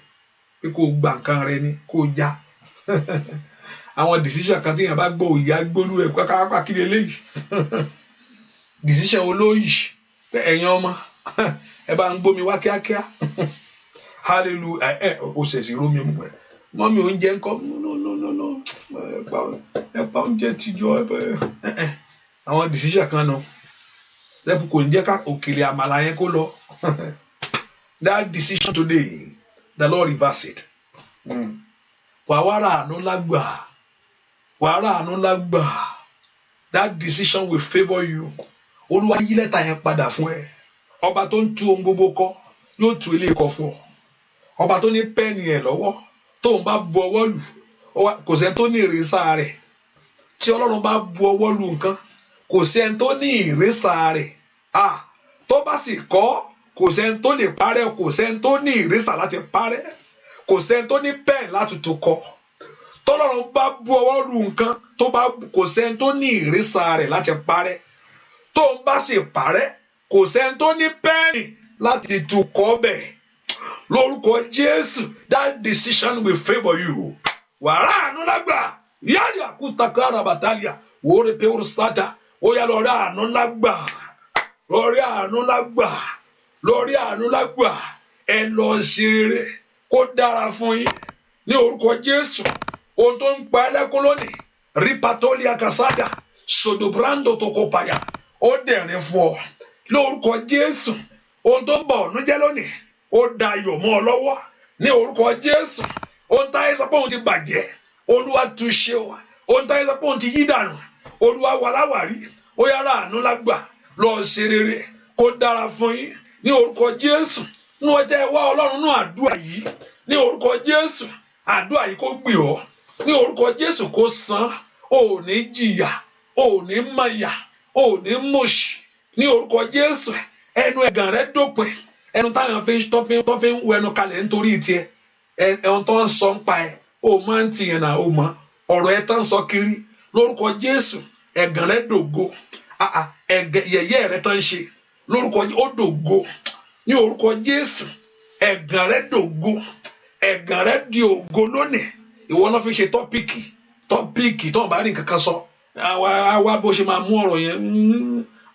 pé kó gba nǹkan rẹ ni kó já. Àwọn decision kan tí èèyàn bá gbọ́ òye agbólú ẹ̀ kákápá kí eléyìí. Decision olóyìí pé ẹ̀yin ọmọ ẹ bá ń gbómi wá kíákíá. Hallelujah. Ó ṣẹ̀ṣẹ̀ rómi mú ẹ. Mọ́mí oúnjẹ ńkọ́ no ẹ pa oúnjẹ tìjọ àwọn decision kan náà lẹ́bù kò ní jẹ́ ká òkèlè àmàlà yẹn kó lọ. That decision today, the Lord reverse it. Wàhálà àánú lágbà. That decision will favour you. Olúwa yí lẹ́tà yẹn padà fún ẹ. Ọba tó ń tú ohun gbogbo kọ yóò tú ilé kọ fún ọ. Ọba tó ní pẹ́ẹ́nì ẹ̀ lọ́wọ́ tó ń bá bu ọwọ́ lù kò sẹ́ni tó ní ìrẹsà rẹ̀. Tí Ọlọ́run bá bu ọwọ́ lù nǹkan kò sẹ́ni tó ní ìrẹsà rẹ̀. Tó bá sì kọ́ kò sẹ́ni tó lè parẹ́, kò sẹ́ni tó ní ìrẹsà láti parẹ́, kò sẹ́ni tó ní pẹ́ẹ́n láti tó kọ́. Tọ́lọ́run bá bu ọwọ́ lù nǹkan kò sẹ́ni tó ní ìrẹsà rẹ̀ láti parẹ́. Tó ń bá sì parẹ́ kò sẹ́ni tó ní pẹ́ẹ́nì láti tó kọ́ bẹ́ẹ̀. Lórúkọ Jésù, that decision will favour you. Wàrà àánú lágbà yáàdì àkútàkárà bàtàlíà wòórè pé ó sátà ó yá lórí àánú lágbà, lórí àánú lágbà, lórí àánú lágbà. Ẹ lọ ṣe rere kó dára fún yín ní orúkọ Jésù. Ohun tó ń pa ẹlẹ́kún lónìí ripatolia kasada sodobrando tokopaya ó dẹ̀rín fún ọ lórúkọ Jésù. Ohun tó ń bọ̀ ọ̀nú jẹ́ lónìí ó dayọ̀ mọ́ ọ lọ́wọ́ ní orúkọ Jésù. Ohun táyé sọ pé òun ti bàjẹ́ Olúwa tún ṣe o. Ohun táyé sọ pé òun ti yí dànù Olúwa wà láwàrí. Ó yára àánú lágbà lọ ṣe rere kó dára fún yín ní orúkọ Jésù. Ní ọjọ́ ẹwà Ọlọ́run náà àdúrà yìí ní orúkọ Jésù. Àdúrà yìí kó gbì ọ́ ní orúkọ Jésù kó san. Ò ní jìyà, ò ní mayà, ò ní mọ̀ṣì ní orúkọ Jésù. Ẹnu ẹ̀gàn rẹ dópin. Ẹnu táwọn fi ń wọ ẹnu kalẹ̀ nítorí tiẹ̀. Ẹnu tó ń sọ ń pa ẹ̀ ó máa ń tìyẹn náà ó mọ ọ̀rọ̀ ẹ̀ tó ń sọ kiri lórúkọ Jésù. Ẹ̀gàn rẹ dògo. Yẹ̀yẹ́ rẹ tó ń ṣe lórúkọ ó dògo ní orúkọ Jésù. Ẹ̀gàn rẹ dògo. Ẹ̀gàn rẹ di ògo lónìí. Ìwọ náà fi ṣe tọ́píìkì tó ń bá rí nǹkan kan sọ. Àwa bó ṣe máa mú ọ̀rọ̀ yẹn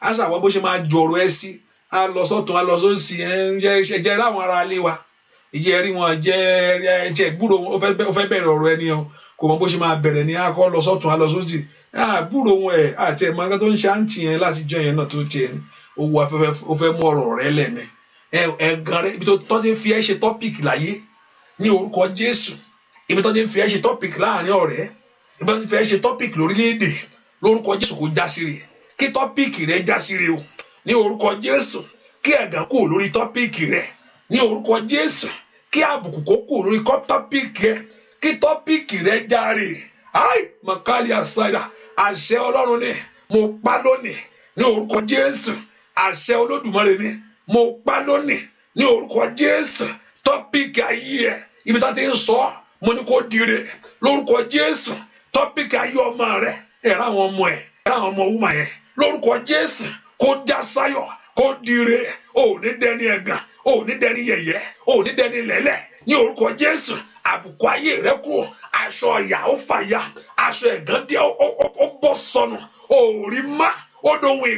àṣà wa bó ṣe máa jọ ọ̀rọ̀ ẹ sí. A lọ sọ́tún a lọ sósì jẹ́ ráwọn ará ilé wa. Ìyẹ́ rí wọn jẹ́ gbúrò wọn ó fẹ́ bẹ̀rẹ̀ ọ̀rọ̀ ẹni o kò mọ bó ṣe máa bẹ̀rẹ̀ ní akọ́ lọ sọ́tún a lọ sósì. Gbúrò wọn àti ẹ̀mọ́ akẹ́ tó ń ṣe àǹtí yẹn láti jọ yẹn náà tó tiẹ̀ owó afẹ́fẹ́ ó fẹ́ mú ọ̀rọ̀ rẹ lẹ́nu. Ẹ̀gàn rẹ ibi tó ti fi ẹ́ ṣe tọ́píìkì láyé ní orúkọ Jésù. Ibi tó ti fi ẹ́ ṣe tọ́píìkì láàrin ọ̀rẹ́, ibi tó ti fi ẹ́ ṣe tọ́píìkì lórílẹ̀‐èdè lórúkọ Jésù kó já síre. Kí tọ́píìkì rẹ já síre o ní orúkọ Jésù. Kí ẹ̀gàn kúrò lórí tọ́píìkì rẹ ní orúkọ Jésù. Kí àbùkù kó kúrò lórí tọ́píìkì rẹ. Kí tọ́píìkì rẹ járe. Makali asada àṣẹ Ọlọ́run ni mo pa lónìí ní orúkọ Jésù. Àṣẹ Olódùmarè ni mo pa lónìí ní orúkọ Jésù. Tọ́píìkì ayé ẹ ibi tá ti ń sọ mo ní kó dire lórúkọ Jésù. tọ́pìkì ayé ọmọ rẹ ẹ̀rọ àwọn ọmọ ẹ̀ ẹ̀rọ àwọn ọmọ wúmà yẹn lórúkọ Jésù kó já sáyọ̀ kó dire ò ní dẹni ẹ̀gàn ò ní dẹni yẹ̀yẹ́ ò ní dẹni lẹ́lẹ̀ ní orúkọ Jésù àbùkù ayé rẹ kúrò aṣọ ọ̀yà ó fàya aṣọ ẹ̀gàn díẹ̀ ó bọ́ sọnù ò rí má ó dohun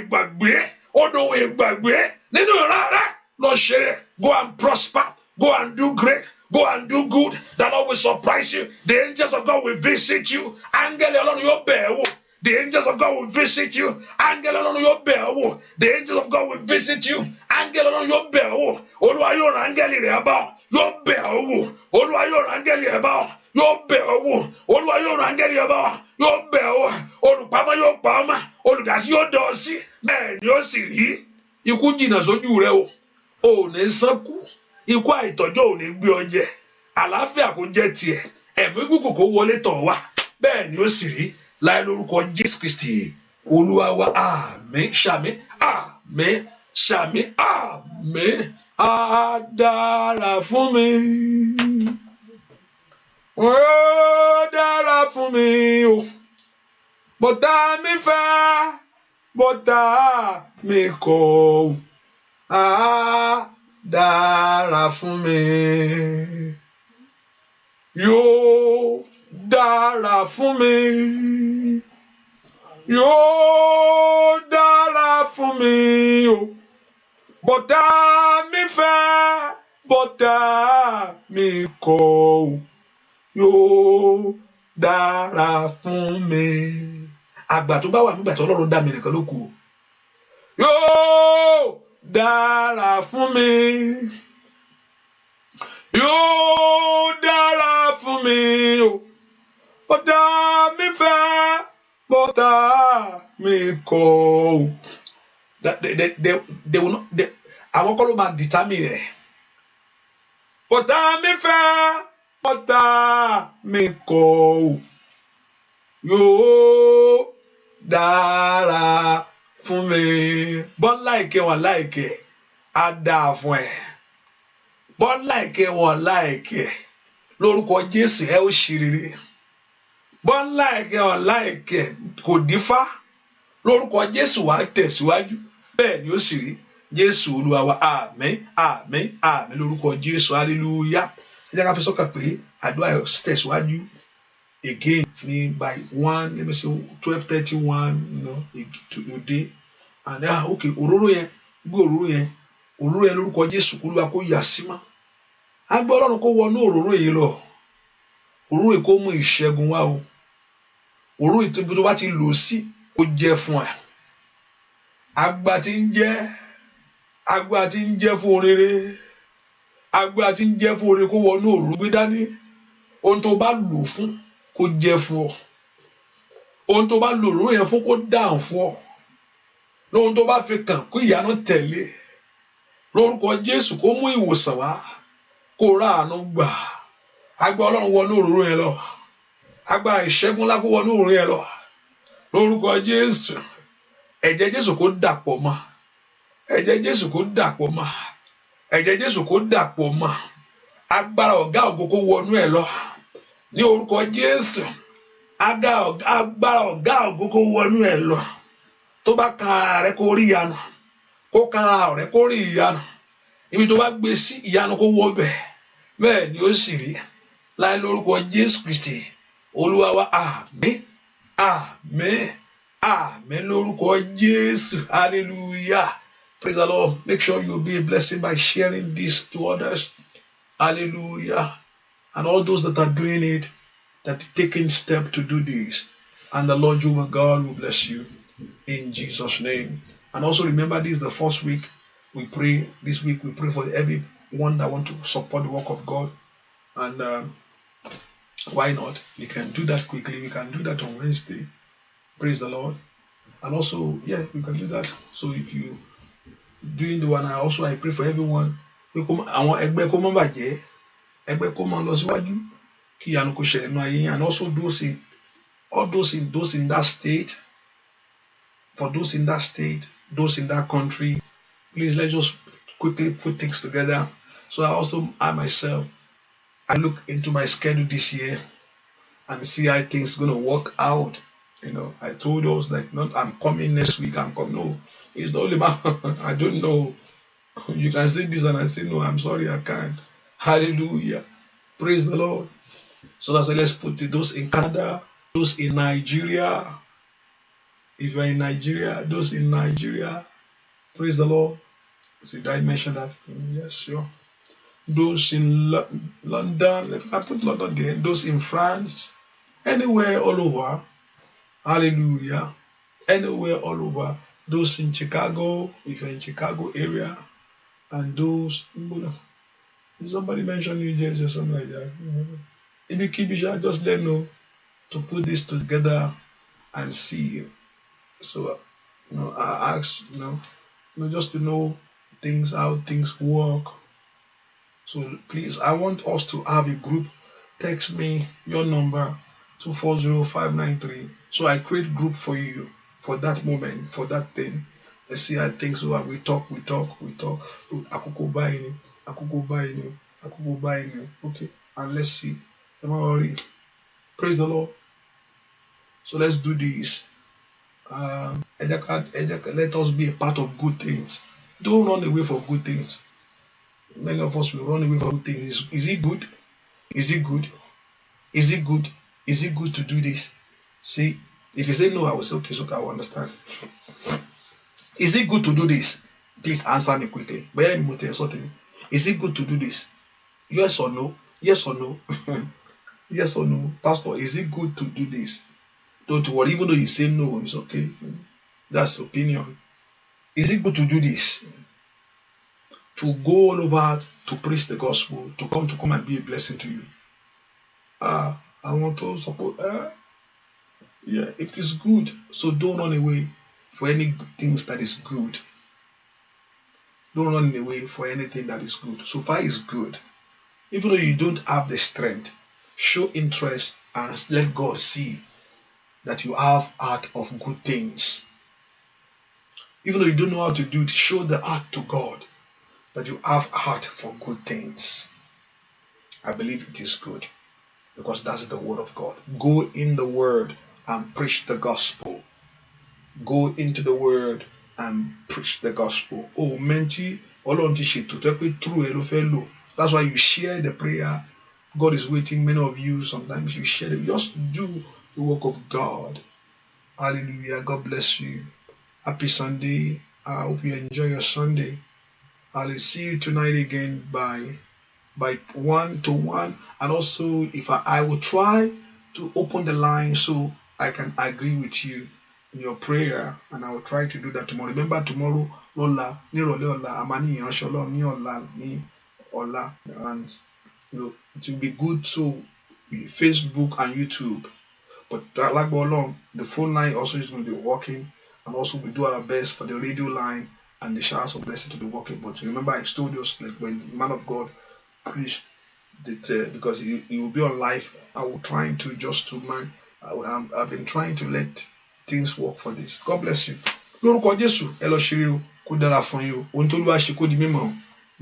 ìgbàgbé nínú ìran rẹ lọ ṣe rẹ go and prosper go and do great. Go and do good. The Lord will surprise you. The angels of God will visit you. Áńgẹ́lì Ọlọ́run yóò bẹ̀ ẹ́ wò. The angels of God will visit you. Áńgẹ́lì Ọlọ́run yóò bẹ̀ ẹ́ wò. The angels of God will visit you. Áńgẹ́lì Ọlọ́run yóò bẹ̀ ẹ́ wò. Olúwa yóò rán áńgẹ́lì rẹ̀ bá ọ. Yóò bẹ̀ ẹ́ wò. Olúwa yóò rán áńgẹ́lì rẹ̀ bá ọ. Yóò bẹ̀ ẹ́ wò. Olúwa yóò rán áńgẹ́lì rẹ̀ bá ọ. Yóò bẹ̀ ẹ́ wò. Olùpamọ́ yóò pa ọ́ mọ́. Olùdásí yóò dọ̀ ọ́ sí. Bẹ́ẹ̀ ni ó sì rí. Ikú jìnnà sójú rẹ o. O ò ní sánkú. Ikú àìtọ́jọ́ ò ní gbé ọ jẹ àlàáfíà kò jẹ́ tiẹ̀ ẹ̀mí gígùn kò wọlé tọ̀ wá bẹ́ẹ̀ ni ó sì rí láì lórúkọ Jésù Kristi Olúwa wa àmín ṣàmín àmín ṣàmín àmín á dára fún mi ó dára fún mi o bọ́tà mi fẹ́ bọ́tà mi kọ̀ á dára fún mi yóò dára fún mi yóò dára fún mi o bọ́tà mi fẹ́ bọ́tà mi kọ̀ yóò dára fún mi. Àgbà tó bá wà nígbà tí Ọlọ́run dá mi nìkan ló kù yóò dára fún mi yóò dára fún mi o bọ́tà mi fẹ́ bọ́tà mi kọ̀ o. They will not. Àwọn kọ́ ló máa determine ẹ̀. Bọ́tà mi fẹ́ bọ́tà mi kọ̀ o yóò dára fún mi. Bọ́n láìkẹ́ wọn láìkẹ́ á dáa fún ẹ. Bọ́n láìkẹ́ wọn láìkẹ́ lórúkọ Jésù ẹ ó ṣe rere. Bọ́n láìkẹ́ wọn láìkẹ́ kò dífá lórúkọ Jésù wàá tẹ̀síwájú bẹ́ẹ̀ ni ó sì rí. Jésù Olúwa wa àmín àmín àmín lórúkọ Jésù hallelujah. Ẹ jẹ́ ká fi sọ́kàn pé àdúrà ẹ̀ tẹ̀síwájú again ní by 1 let me say 12:31 to your day and okay òróró yẹn gbé òróró yẹn lórúkọ Jésù Olúwa kó yà sí mọ́. A gbé Ọlọ́run kó wọnú òróró yìí lọ. Òróró yìí kó mú ìṣẹ́gun wá o. Òróró yìí tó bá ti lò sí ó jẹ́ fún ẹ. Agbá tí ń jẹ́ fún orere. Agbá tí ń jẹ́ fún orere kó wọnú òróró gbé dání. Ohun tó bá lò fún kó jẹ́ fún ọ. Ohun tó bá lò òróró yẹn fún kó dáhùn fún ọ. Lóhun tó bá fi kàn kó ìyanu tẹ̀lé. Lórúkọ Jésù kó mú ìwòsàn wá kó ráàánú gbà. Agbá Ọlọ́run wọnú òróró yẹn lọ. Agbára ìṣẹ́gun ńlá kó wọnú òróró yẹn lọ. Lórúkọ Jésù ẹ̀jẹ̀ Jésù kó dàpọ̀ mọ́. Ẹ̀jẹ̀ Jésù kó dàpọ̀ mọ́. Ẹ̀jẹ̀ Jésù kó dàpọ̀ mọ́. Agbára ọ̀gá ògo kó wọnú ẹ̀ lọ. Ní orúkọ Jésù agbára ọ̀gá ògo kó wọnú ẹ̀ lọ. Tó bá kan ara rẹ kó rí ìyanu. Kó kan ara rẹ kó rí ìyanu. Ibi tó bá gbé sí ìyanu kó wọ bẹ̀. Bẹ́ẹ̀ ni ó sì rí. Láì lórúkọ Jésù Kristi Olúwa wa àmín àmín àmín lórúkọ Jésù hallelujah. Praise the Lord. Make sure you be a blessing by sharing this to others. Hallelujah. And all those that are doing it, that are taking steps to do this. And the Lord your God will bless you in Jesus' name. And also remember this is the first week we pray. This week we pray for everyone that want to support the work of God. And why not? We can do that quickly. We can do that on Wednesday. Praise the Lord. And also, yeah, we can do that. So if you doing the one, I pray for everyone. Àwọn ẹgbẹ́ kó má bàjẹ́, ẹgbẹ́ kó má lọ síwájú, kí ìyanu kó ṣẹlẹ̀ nínú ayé yín. And also those in that state, for those in that state, those in that country, please let's just quickly put things together. So I myself, I look into my schedule this year. and see how things gonna work out. I told us that not I'm coming next week. I'm coming. No, it's not only my. I don't know. You can say this and I say no. I'm sorry, I can't. Hallelujah. Praise the Lord. So that's why let's put it. Those in Canada, those in Nigeria. If you're in Nigeria, those in Nigeria, praise the Lord. See, did I mention that? Yes, sure. Those in London, if I put London there, those in France, anywhere all over, hallelujah, anywhere all over, those in Chicago, if you're in Chicago area, and those, somebody mentioned New Jersey or something like that. If you keep it, just let know to put this together and see. So, I ask, just to know things, how things work. So please, I want us to have a group. Text me your number 240593. So I create group for you for that moment, for that thing. Let's see how things work. We talk. Akuko buying. Okay, and let's see. Am I worried? Praise the Lord. So let's do this. Let us be a part of good things. Don't run away from good things. Many of us will run away from good things. Is it good? Is it good? Is it good? Is it good to do this? See, if you say no, I will say okay, so I will understand. Is it good to do this? Please answer me quickly. Is it good to do this? Yes or no? Yes or no? Yes or no? Pastor, is it good to do this? Don't worry, even though you say no, it's okay. That's opinion. Is it good to do this? To go all over to preach the gospel, to come and be a blessing to you. I want to support. Yeah, it is good. So don't run away for any things that is good. Don't run away for anything that is good. So far is good. Even though you don't have the strength, show interest and let God see that you have heart of good things. Even though you don't know how to do it, show the heart to God that you have heart for good things. I believe it is good because that's the word of God. Go in the word and preach the gospel. Go into the word and preach the gospel. Oh, menti, that's why you share the prayer. God is waiting. Many of you, sometimes you share it. Just do the work of God. Hallelujah. God bless you. Happy Sunday. I hope you enjoy your Sunday. I'll see you tonight again by 1 to 1. And also, if I will try to open the line so I can agree with you in your prayer, and I will try to do that tomorrow. Remember, tomorrow, Lola, Amani, Ola, and it will be good. So, Facebook and YouTube. But like the phone line also is going to be working, and also we do our best for the radio line and the showers of blessing to be working. But remember, I told you, like when the man of God preached that because he will be on live, I will try to just to mind. I've been trying to let things work for this. God bless you. Lórúkọ Jésù, ẹ lọ ṣeré o, kó dára fún yín o. Ohun tó Olúwa ṣe kó di mímọ̀.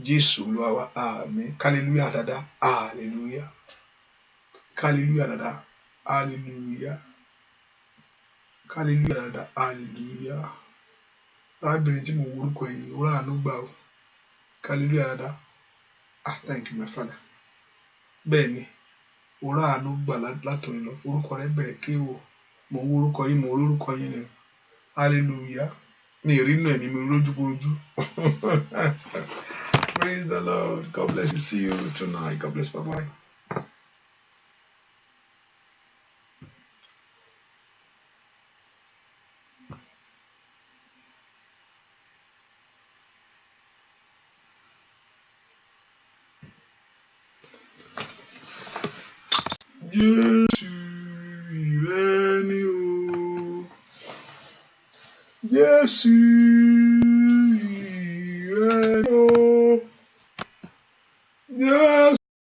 Jésù Olúwa wa, àmín. Hallelujah dada, hallelujah. Hallelujah dada, hallelujah. Hallelujah dada, hallelujah. Arábìnrin tí mo wúrúkọ yìí, ó rà àánú gbà o. Hallelujah dada. Thank you my father. Bẹ́ẹ̀ni, ó rà àánú gbà látòun lọ. Orúkọ rẹ̀ bẹ̀rẹ̀ ké o. Mo wúrúkọ yín, mo rórúkọ yín ni. Hallelujah. Mi rí inú ẹ̀mí mi lójúkorojú. Praise the Lord. God bless you. See you tonight. God bless. Bye-bye. Jésù ìrẹ́ ni o. Jésù.